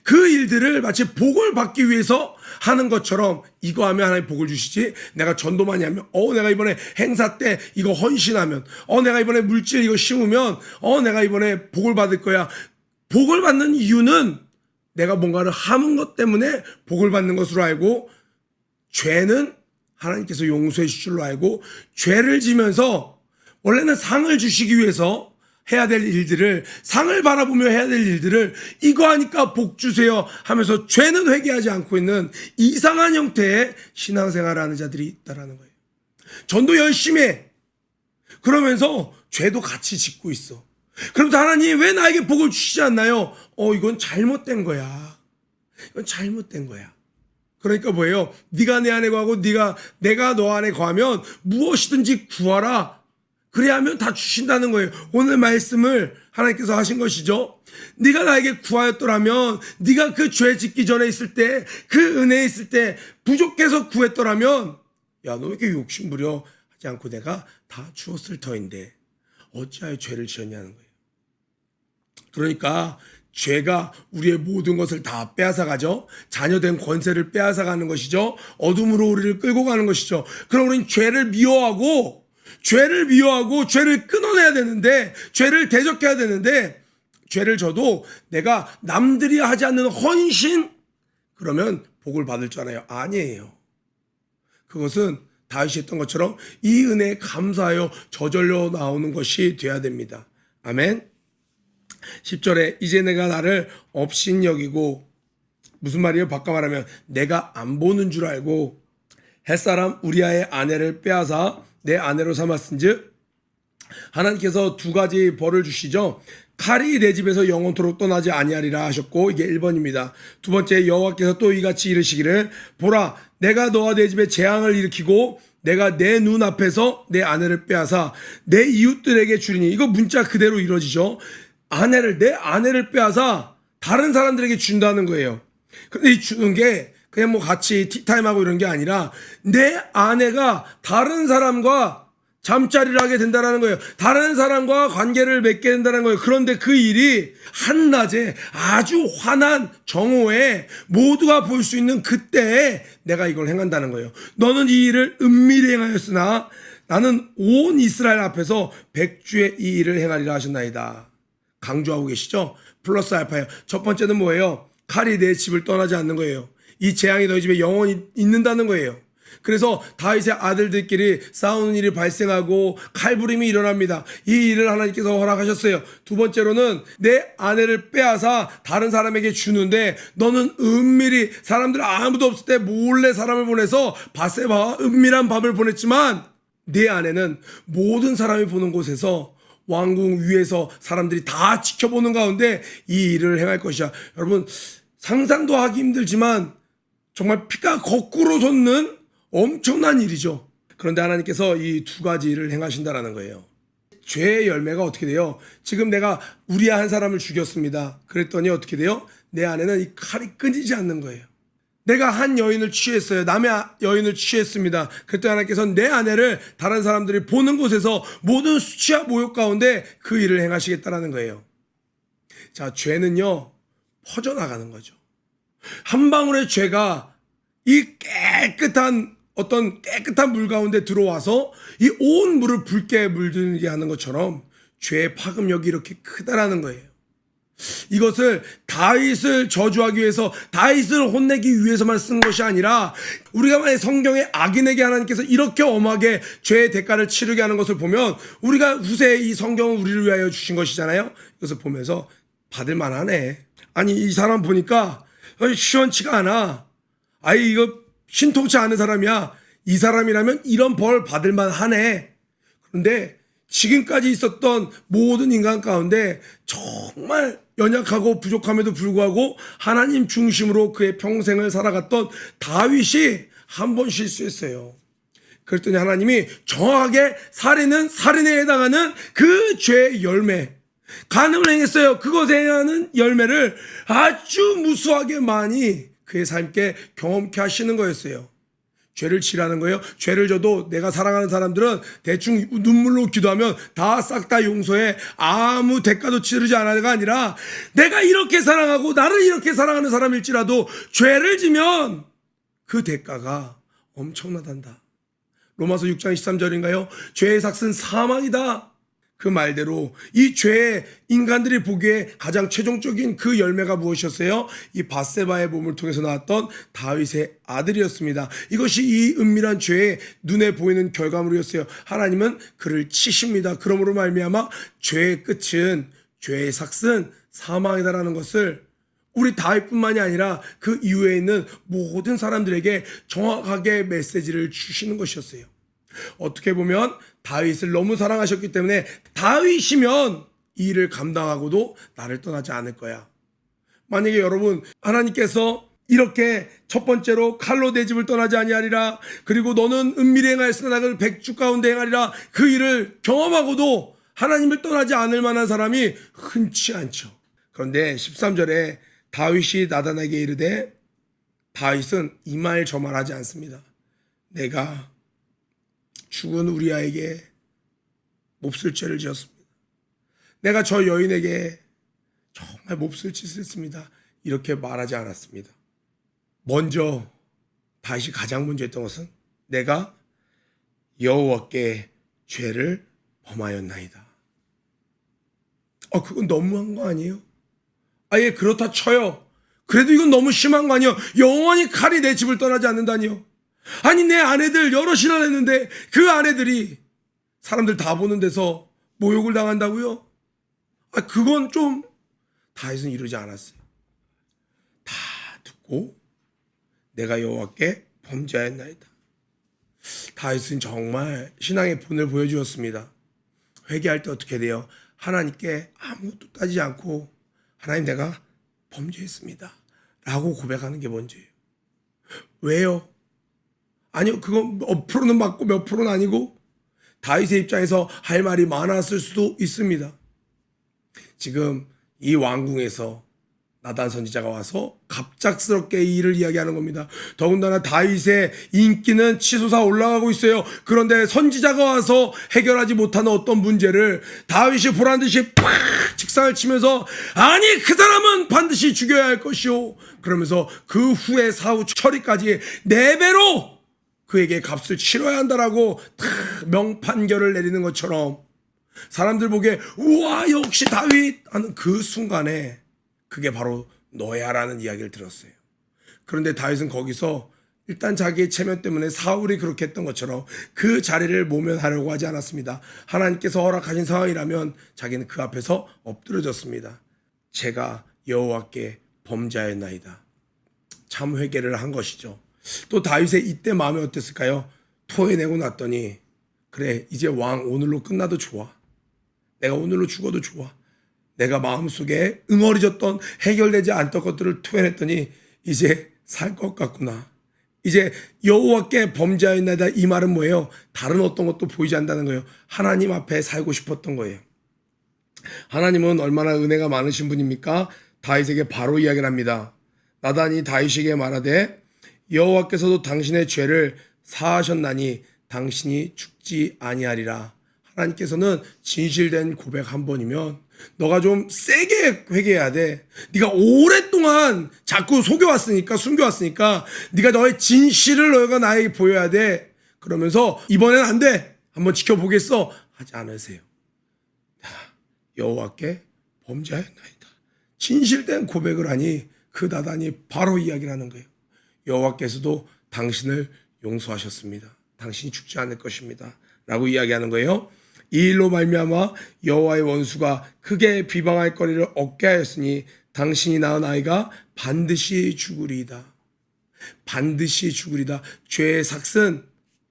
그 일들을 마치 복을 받기 위해서 하는 것처럼, 이거 하면 하나님 복을 주시지, 내가 전도 많이 하면, 내가 이번에 행사 때 이거 헌신하면, 내가 이번에 물질 이거 심으면, 내가 이번에 복을 받을 거야. 복을 받는 이유는 내가 뭔가를 하는 것 때문에 복을 받는 것으로 알고, 죄는 하나님께서 용서해 주실 줄로 알고, 죄를 지면서 원래는 상을 주시기 위해서 해야 될 일들을, 상을 바라보며 해야 될 일들을 이거 하니까 복 주세요 하면서 죄는 회개하지 않고 있는 이상한 형태의 신앙생활을 하는 자들이 있다라는 거예요. 전도 열심히 해. 그러면서 죄도 같이 짓고 있어. 그러면서 하나님 왜 나에게 복을 주시지 않나요? 이건 잘못된 거야. 이건 잘못된 거야. 그러니까 뭐예요? 네가 내 안에 거하고 내가 너 안에 거하면 무엇이든지 구하라. 그래야 하면 다 주신다는 거예요. 오늘 말씀을 하나님께서 하신 것이죠. 네가 나에게 구하였더라면, 네가 그 죄 짓기 전에 있을 때, 그 은혜에 있을 때 부족해서 구했더라면, 야, 너 왜 이렇게 욕심부려 하지 않고 내가 다 주었을 터인데 어찌하여 죄를 지었냐는 거예요. 그러니까 죄가 우리의 모든 것을 다 빼앗아가죠. 자녀된 권세를 빼앗아가는 것이죠. 어둠으로 우리를 끌고 가는 것이죠. 그럼 우리는 죄를 미워하고 죄를 끊어내야 되는데, 죄를 대적해야 되는데, 죄를 져도 내가 남들이 하지 않는 헌신, 그러면 복을 받을 줄 알아요? 아니에요. 그것은 다윗이 했던 것처럼 이 은혜에 감사하여 저절로 나오는 것이 돼야 됩니다. 아멘. 10절에 이제 내가 나를 업신여기고, 무슨 말이에요? 바꿔 말하면 내가 안 보는 줄 알고 햇사람 우리아의 아내를 빼앗아 내 아내로 삼았은즉, 하나님께서 두 가지 벌을 주시죠. 칼이 내 집에서 영원토록 떠나지 아니하리라 하셨고, 이게 1번입니다. 두 번째, 여호와께서 또 이같이 이르시기를, 보라 내가 너와 내 집에 재앙을 일으키고 내가 내 눈앞에서 내 아내를 빼앗아 내 이웃들에게 주리니. 이거 문자 그대로 이루어지죠. 내 아내를 빼앗아 다른 사람들에게 준다는 거예요. 근데 이 주는 게 그냥 뭐 같이 티타임하고 이런 게 아니라, 내 아내가 다른 사람과 잠자리를 하게 된다는 거예요. 다른 사람과 관계를 맺게 된다는 거예요. 그런데 그 일이 한낮에 아주 환한 정오에 모두가 볼 수 있는 그때에 내가 이걸 행한다는 거예요. 너는 이 일을 은밀히 행하였으나 나는 온 이스라엘 앞에서 백주의 이 일을 행하리라 하셨나이다. 강조하고 계시죠? 플러스 알파예요. 첫 번째는 뭐예요? 칼이 내 집을 떠나지 않는 거예요. 이 재앙이 너희 집에 영원히 있는다는 거예요. 그래서 다윗의 아들들끼리 싸우는 일이 발생하고 칼부림이 일어납니다. 이 일을 하나님께서 허락하셨어요. 두 번째로는 내 아내를 빼앗아 다른 사람에게 주는데, 너는 은밀히, 사람들 아무도 없을 때 몰래 사람을 보내서 바세바와 은밀한 밤을 보냈지만, 내 아내는 모든 사람이 보는 곳에서, 왕궁 위에서 사람들이 다 지켜보는 가운데 이 일을 행할 것이야. 여러분, 상상도 하기 힘들지만 정말 피가 거꾸로 솟는 엄청난 일이죠. 그런데 하나님께서 이 두 가지 일을 행하신다라는 거예요. 죄의 열매가 어떻게 돼요? 지금 내가 우리아 한 사람을 죽였습니다. 그랬더니 어떻게 돼요? 내 안에는 이 칼이 끊이지 않는 거예요. 내가 한 여인을 취했어요. 남의 여인을 취했습니다. 그랬더니 하나님께서는 내 아내를 다른 사람들이 보는 곳에서 모든 수치와 모욕 가운데 그 일을 행하시겠다라는 거예요. 자, 죄는요 퍼져나가는 거죠. 한 방울의 죄가 이 깨끗한 어떤 깨끗한 물 가운데 들어와서 이 온 물을 붉게 물들게 하는 것처럼 죄의 파급력이 이렇게 크다라는 거예요. 이것을 다윗을 저주하기 위해서, 다윗을 혼내기 위해서만 쓴 것이 아니라, 우리가 만약 성경에 악인에게 하나님께서 이렇게 엄하게 죄의 대가를 치르게 하는 것을 보면, 우리가 후세에 이 성경은 우리를 위하여 주신 것이잖아요. 이것을 보면서 받을 만하네. 아니, 이 사람 보니까 시원치가 않아. 아이, 이거 신통치 않은 사람이야. 이 사람이라면 이런 벌 받을 만하네. 그런데 지금까지 있었던 모든 인간 가운데 정말 연약하고 부족함에도 불구하고 하나님 중심으로 그의 평생을 살아갔던 다윗이 한 번 실수했어요. 그랬더니 하나님이 정확하게 살인은 살인에 해당하는 그 죄의 열매, 간음을 행했어요. 그것에 해당하는 열매를 아주 무수하게 많이 그의 삶께 경험케 하시는 거였어요. 죄를 지라는 거예요. 죄를 져도 내가 사랑하는 사람들은 대충 눈물로 기도하면 다 싹 다 용서해. 아무 대가도 치르지 않아가 아니라, 내가 이렇게 사랑하고 나를 이렇게 사랑하는 사람일지라도 죄를 지면 그 대가가 엄청나단다. 로마서 6장 13절인가요? 죄의 삭은 사망이다. 그 말대로 이 죄에 인간들이 보기에 가장 최종적인 그 열매가 무엇이었어요? 이 밧세바의 몸을 통해서 나왔던 다윗의 아들이었습니다. 이것이 이 은밀한 죄의 눈에 보이는 결과물이었어요. 하나님은 그를 치십니다. 그러므로 말미암아 죄의 끝은, 죄의 삭은 사망이다라는 것을 우리 다윗뿐만이 아니라 그 이후에 있는 모든 사람들에게 정확하게 메시지를 주시는 것이었어요. 어떻게 보면 다윗을 너무 사랑하셨기 때문에 다윗이면 이 일을 감당하고도 나를 떠나지 않을 거야. 만약에 여러분, 하나님께서 이렇게 첫 번째로 칼로 내 집을 떠나지 아니하리라, 그리고 너는 은밀히 행하였으나 나를 백주 가운데 행하리라, 그 일을 경험하고도 하나님을 떠나지 않을 만한 사람이 흔치 않죠. 그런데 13절에 다윗이 나단에게 이르되, 다윗은 이 말 저 말 하지 않습니다. 내가 죽은 우리아에게 몹쓸 죄를 지었습니다. 내가 저 여인에게 정말 몹쓸 짓을 했습니다. 이렇게 말하지 않았습니다. 먼저 다윗이 가장 먼저 했던 것은, 내가 여호와께 죄를 범하였나이다. 그건 너무한 거 아니에요? 아예 그렇다 쳐요. 그래도 이건 너무 심한 거 아니에요? 영원히 칼이 내 집을 떠나지 않는다니요? 아니, 내 아내들 여럿이나 했는데 그 아내들이 사람들 다 보는 데서 모욕을 당한다고요? 그건 좀, 다윗은 이러지 않았어요. 다 듣고 내가 여호와께 범죄하였나이다. 다윗은 정말 신앙의 본을 보여주었습니다. 회개할 때 어떻게 돼요? 하나님께 아무것도 따지지 않고, 하나님, 내가 범죄했습니다 라고 고백하는 게 먼저예요. 왜요? 아니요, 그건 몇 프로는 맞고 몇 프로는 아니고, 다윗의 입장에서 할 말이 많았을 수도 있습니다. 지금 이 왕궁에서 나단 선지자가 와서 갑작스럽게 이 일을 이야기하는 겁니다. 더군다나 다윗의 인기는 치솟아 올라가고 있어요. 그런데 선지자가 와서 해결하지 못하는 어떤 문제를 다윗이 보란듯이 팍 직상을 치면서, 아니, 그 사람은 반드시 죽여야 할 것이오, 그러면서 그 후에 사후 처리까지 4배로 그에게 값을 치러야 한다라고 명판결을 내리는 것처럼, 사람들 보기에 우와 역시 다윗 하는 그 순간에 그게 바로 너야 라는 이야기를 들었어요. 그런데 다윗은 거기서 일단 자기의 체면 때문에 사울이 그렇게 했던 것처럼 그 자리를 모면하려고 하지 않았습니다. 하나님께서 허락하신 상황이라면 자기는 그 앞에서 엎드려졌습니다. 제가 여호와께 범죄하였나이다. 참 회개를 한 것이죠. 또 다윗의 이때 마음이 어땠을까요? 토해내고 났더니, 그래, 이제 왕 오늘로 끝나도 좋아. 내가 오늘로 죽어도 좋아. 내가 마음속에 응어리졌던 해결되지 않던 것들을 토해냈더니 이제 살 것 같구나. 이제 여호와께 범죄하였나이다. 이 말은 뭐예요? 다른 어떤 것도 보이지 않는다는 거예요. 하나님 앞에 살고 싶었던 거예요. 하나님은 얼마나 은혜가 많으신 분입니까? 다윗에게 바로 이야기를 합니다. 나단이 다윗에게 말하되, 여호와께서도 당신의 죄를 사하셨나니 당신이 죽지 아니하리라 하나님께서는 진실된 고백 한 번이면 너가 좀 세게 회개해야 돼. 네가 오랫동안 자꾸 속여왔으니까, 숨겨왔으니까 네가 너의 진실을 너가 나에게 보여야 돼. 그러면서 이번엔 안 돼. 한번 지켜보겠어. 하지 않으세요. 여호와께 범죄하였나이다. 진실된 고백을 하니 그 나단이 바로 이야기를 하는 거예요. 여호와께서도 당신을 용서하셨습니다. 당신이 죽지 않을 것입니다. 라고 이야기하는 거예요. 이 일로 말미암아 여호와의 원수가 크게 비방할 거리를 얻게 하였으니 당신이 낳은 아이가 반드시 죽으리이다. 반드시 죽으리다. 죄의 삭은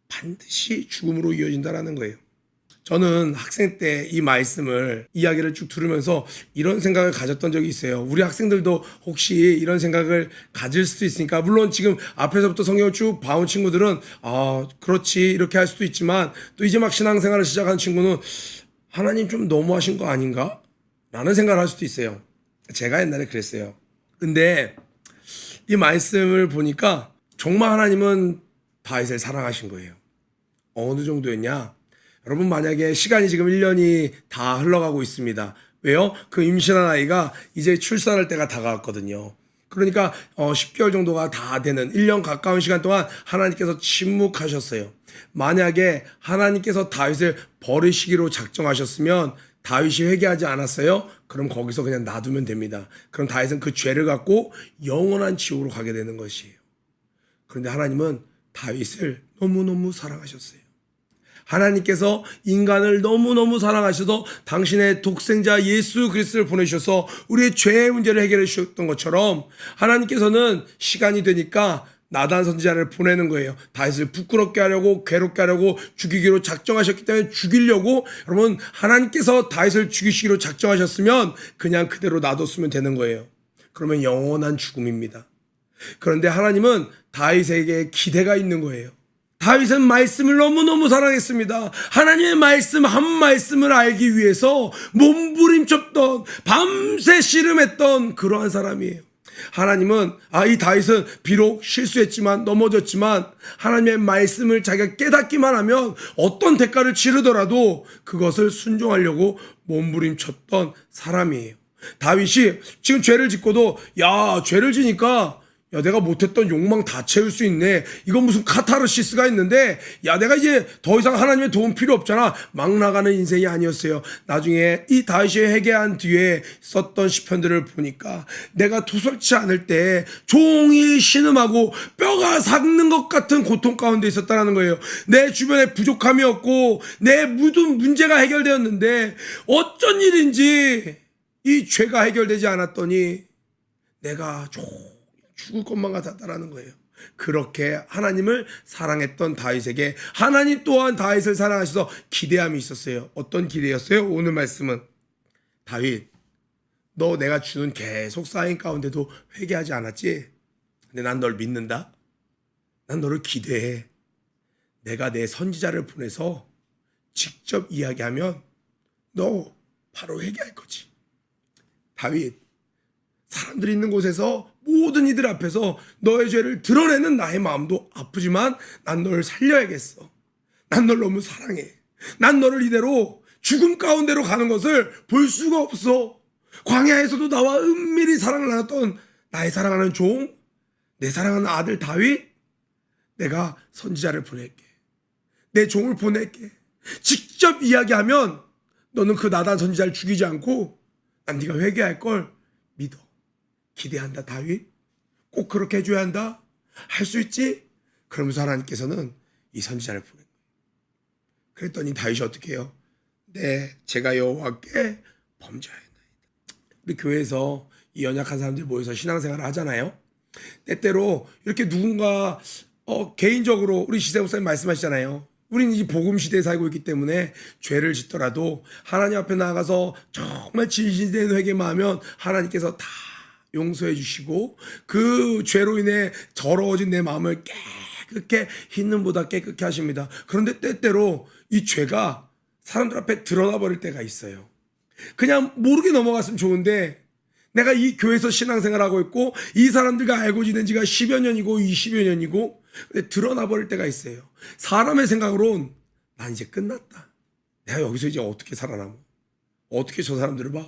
반드시 죽음으로 이어진다라는 거예요. 저는 학생 때 이 말씀을 이야기를 쭉 들으면서 이런 생각을 가졌던 적이 있어요. 우리 학생들도 혹시 이런 생각을 가질 수도 있으니까, 물론 지금 앞에서부터 성경을 쭉 봐온 친구들은 그렇지 이렇게 할 수도 있지만, 또 이제 막 신앙생활을 시작한 친구는 하나님 좀 너무하신 거 아닌가? 라는 생각을 할 수도 있어요. 제가 옛날에 그랬어요. 근데 이 말씀을 보니까 정말 하나님은 다윗을 사랑하신 거예요. 어느 정도였냐? 여러분, 만약에 시간이 지금 1년이 다 흘러가고 있습니다. 왜요? 그 임신한 아이가 이제 출산할 때가 다가왔거든요. 그러니까 10개월 정도가 다 되는 1년 가까운 시간 동안 하나님께서 침묵하셨어요. 만약에 하나님께서 다윗을 버리시기로 작정하셨으면 다윗이 회개하지 않았어요? 그럼 거기서 그냥 놔두면 됩니다. 그럼 다윗은 그 죄를 갖고 영원한 지옥으로 가게 되는 것이에요. 그런데 하나님은 다윗을 너무너무 사랑하셨어요. 하나님께서 인간을 너무너무 사랑하셔서 당신의 독생자 예수 그리스도를 보내셔서 우리의 죄의 문제를 해결해 주셨던 것처럼, 하나님께서는 시간이 되니까 나단 선지자를 보내는 거예요. 다윗을 부끄럽게 하려고, 괴롭게 하려고, 죽이기로 작정하셨기 때문에 죽이려고. 여러분, 하나님께서 다윗을 죽이시기로 작정하셨으면 그냥 그대로 놔뒀으면 되는 거예요. 그러면 영원한 죽음입니다. 그런데 하나님은 다윗에게 기대가 있는 거예요. 다윗은 말씀을 너무너무 사랑했습니다. 하나님의 말씀 한 말씀을 알기 위해서 몸부림쳤던, 밤새 씨름했던 그러한 사람이에요. 하나님은 이 다윗은 비록 실수했지만, 넘어졌지만 하나님의 말씀을 자기가 깨닫기만 하면 어떤 대가를 치르더라도 그것을 순종하려고 몸부림쳤던 사람이에요. 다윗이 지금 죄를 짓고도 죄를 지니까 내가 못했던 욕망 다 채울 수 있네. 이건 무슨 카타르시스가 있는데, 내가 이제 더 이상 하나님의 도움 필요 없잖아. 막 나가는 인생이 아니었어요. 나중에 이 다윗이 회개한 뒤에 썼던 시편들을 보니까 내가 도설치 않을 때 종일 신음하고 뼈가 삭는 것 같은 고통 가운데 있었다는 거예요. 내 주변에 부족함이 없고 내 모든 문제가 해결되었는데 어쩐 일인지 이 죄가 해결되지 않았더니 내가 죽을 것만 같았다라는 거예요. 그렇게 하나님을 사랑했던 다윗에게 하나님 또한 다윗을 사랑하셔서 기대함이 있었어요. 어떤 기대였어요? 오늘 말씀은 다윗, 너 내가 주는 계속 쌓인 가운데도 회개하지 않았지? 근데 난 널 믿는다. 난 너를 기대해. 내가 내 선지자를 보내서 직접 이야기하면 너 바로 회개할 거지. 다윗, 사람들이 있는 곳에서 모든 이들 앞에서 너의 죄를 드러내는 나의 마음도 아프지만 난 너를 살려야겠어. 난 널 너무 사랑해. 난 너를 이대로 죽음 가운데로 가는 것을 볼 수가 없어. 광야에서도 나와 은밀히 사랑을 나눴던 나의 사랑하는 종, 내 사랑하는 아들 다윗, 내가 선지자를 보낼게. 내 종을 보낼게. 직접 이야기하면 너는 그 나단 선지자를 죽이지 않고 난 네가 회개할 걸 믿어. 기대한다. 다윗 꼭 그렇게 해줘야 한다. 할 수 있지? 그러면서 하나님께서는 이 선지자를 보낸 거예요. 그랬더니 다윗이 어떻게 해요? 네, 제가 여호와께 범죄하였나이다. 우리 교회에서 이 연약한 사람들이 모여서 신앙생활을 하잖아요. 때때로 이렇게 누군가 개인적으로 우리 시세 목사님 말씀하시잖아요. 우리는 이 복음 시대에 살고 있기 때문에 죄를 짓더라도 하나님 앞에 나가서 정말 진실된 회개만 하면 하나님께서 다 용서해 주시고 그 죄로 인해 더러워진 내 마음을 깨끗게 흰눈보다 깨끗게 하십니다. 그런데 때때로 이 죄가 사람들 앞에 드러나 버릴 때가 있어요. 그냥 모르게 넘어갔으면 좋은데 내가 이 교회에서 신앙생활하고 있고 이 사람들과 알고 지낸 지가 10여 년이고 20여 년이고 드러나 버릴 때가 있어요. 사람의 생각으론 난 이제 끝났다. 내가 여기서 이제 어떻게 살아남아? 어떻게 저 사람들을 봐?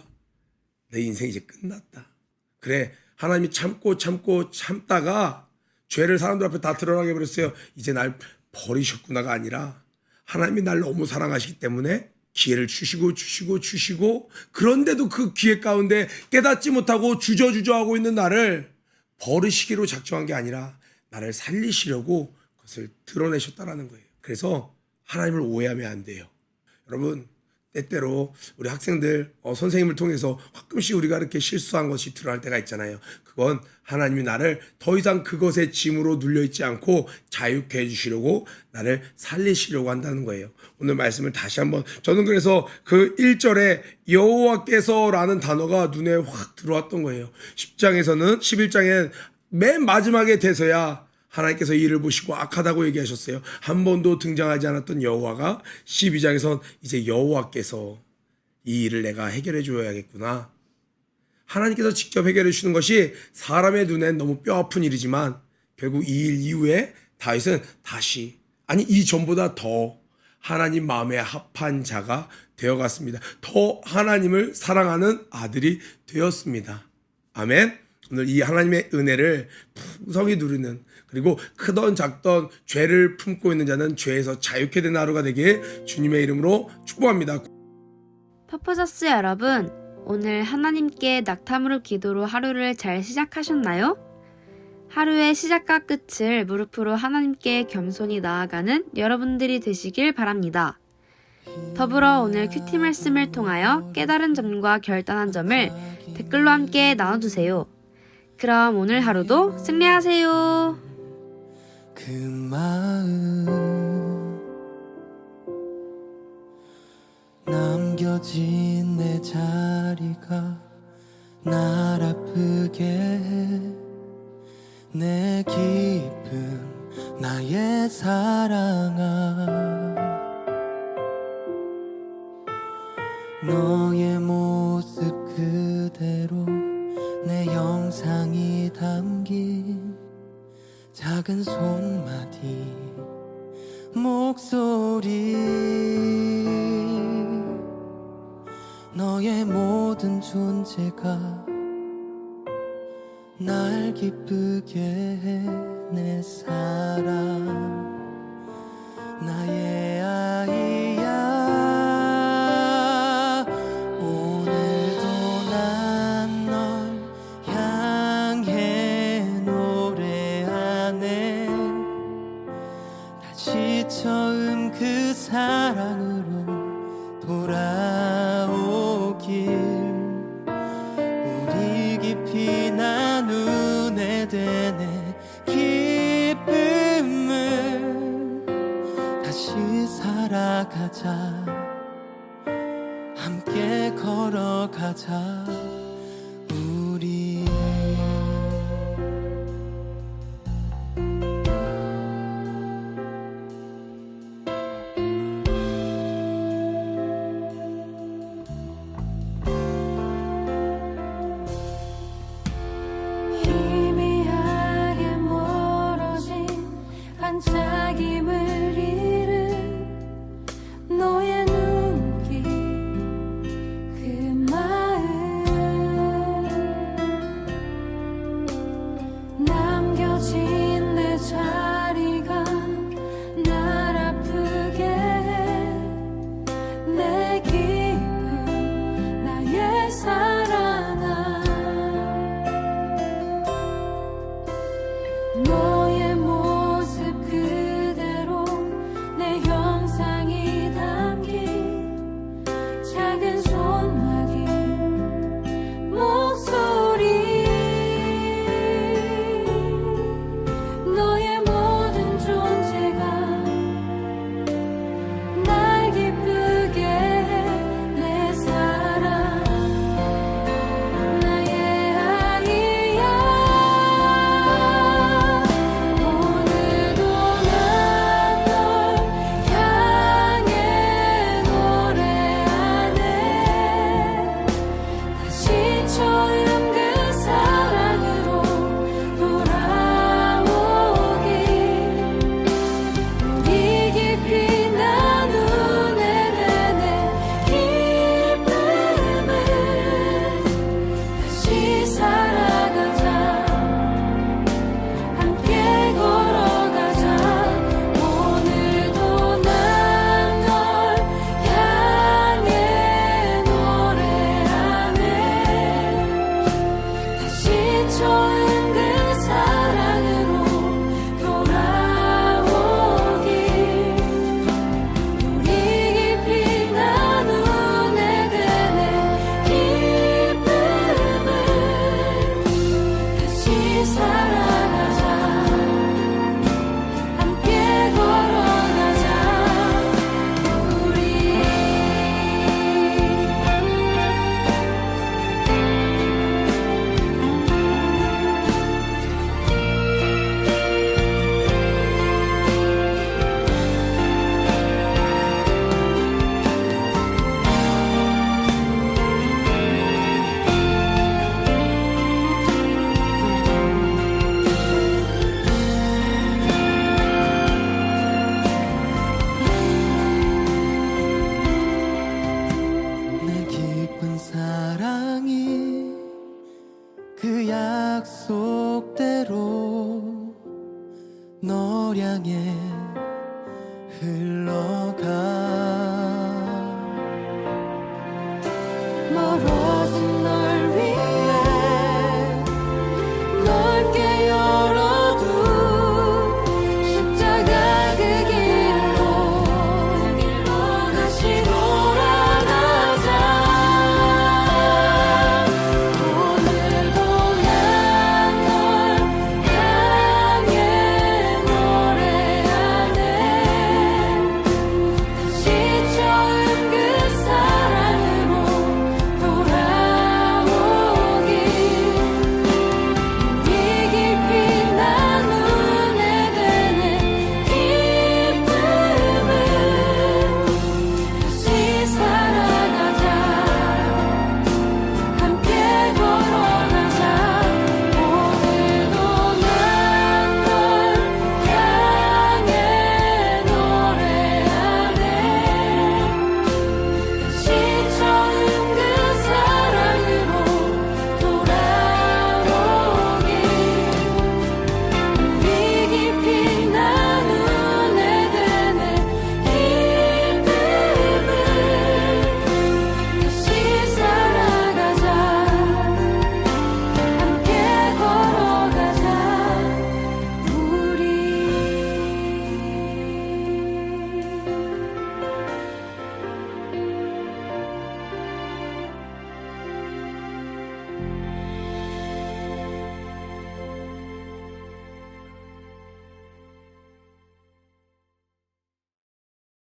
내 인생 이제 끝났다. 그래, 하나님이 참다가 죄를 사람들 앞에 다 드러나게 해버렸어요. 이제 날 버리셨구나가 아니라 하나님이 날 너무 사랑하시기 때문에 기회를 주시고 그런데도 그 기회 가운데 깨닫지 못하고 주저하고 있는 나를 버리시기로 작정한 게 아니라 나를 살리시려고 그것을 드러내셨다라는 거예요. 그래서 하나님을 오해하면 안 돼요. 여러분, 때때로 우리 학생들 선생님을 통해서 가끔씩 우리가 이렇게 실수한 것이 드러날 때가 있잖아요. 그건 하나님이 나를 더 이상 그것의 짐으로 눌려있지 않고 자유케 해주시려고 나를 살리시려고 한다는 거예요. 오늘 말씀을 다시 한번, 저는 그래서 그 1절에 여호와께서라는 단어가 눈에 확 들어왔던 거예요. 11장엔 맨 마지막에 돼서야 하나님께서 이 일을 보시고 악하다고 얘기하셨어요. 한 번도 등장하지 않았던 여호와가 12장에선 이제 여호와께서 이 일을 내가 해결해 줘야겠구나. 하나님께서 직접 해결해 주시는 것이 사람의 눈엔 너무 뼈아픈 일이지만 결국 이 일 이후에 다윗은 다시, 아니 이전보다 더 하나님 마음에 합한 자가 되어갔습니다. 더 하나님을 사랑하는 아들이 되었습니다. 아멘. 오늘 이 하나님의 은혜를 풍성히 누리는, 그리고 크던 작던 죄를 품고 있는 자는 죄에서 자유케 되는 하루가 되길 주님의 이름으로 축복합니다. 퍼포저스 여러분, 오늘 하나님께 낙타무릎 기도로 하루를 잘 시작하셨나요? 하루의 시작과 끝을 무릎으로 하나님께 겸손히 나아가는 여러분들이 되시길 바랍니다. 더불어 오늘 큐티 말씀을 통하여 깨달은 점과 결단한 점을 댓글로 함께 나눠주세요. 그럼 오늘 하루도 승리하세요. 그 마음 남겨진 내 자리가 날 아프게 해. 내 깊은 나의 사랑아, 너의 모습 그대로 내 영상이 담긴 작은 손마디 목소리, 너의 모든 존재가 날 기쁘게 해. 내 사랑 나의 아이야, 오늘도 난 널 향해 노래하네. 다시 처음 그 사랑으로 돌아오길, 우리 깊이 나눈에 대네 기쁨을 다시 살아가자, 함께 걸어가자 우리. 희미하게 멀어진 반짝임을 잃은 너의 눈길, 그 마음 약속대로 널 향해 흘러가 멀어진 널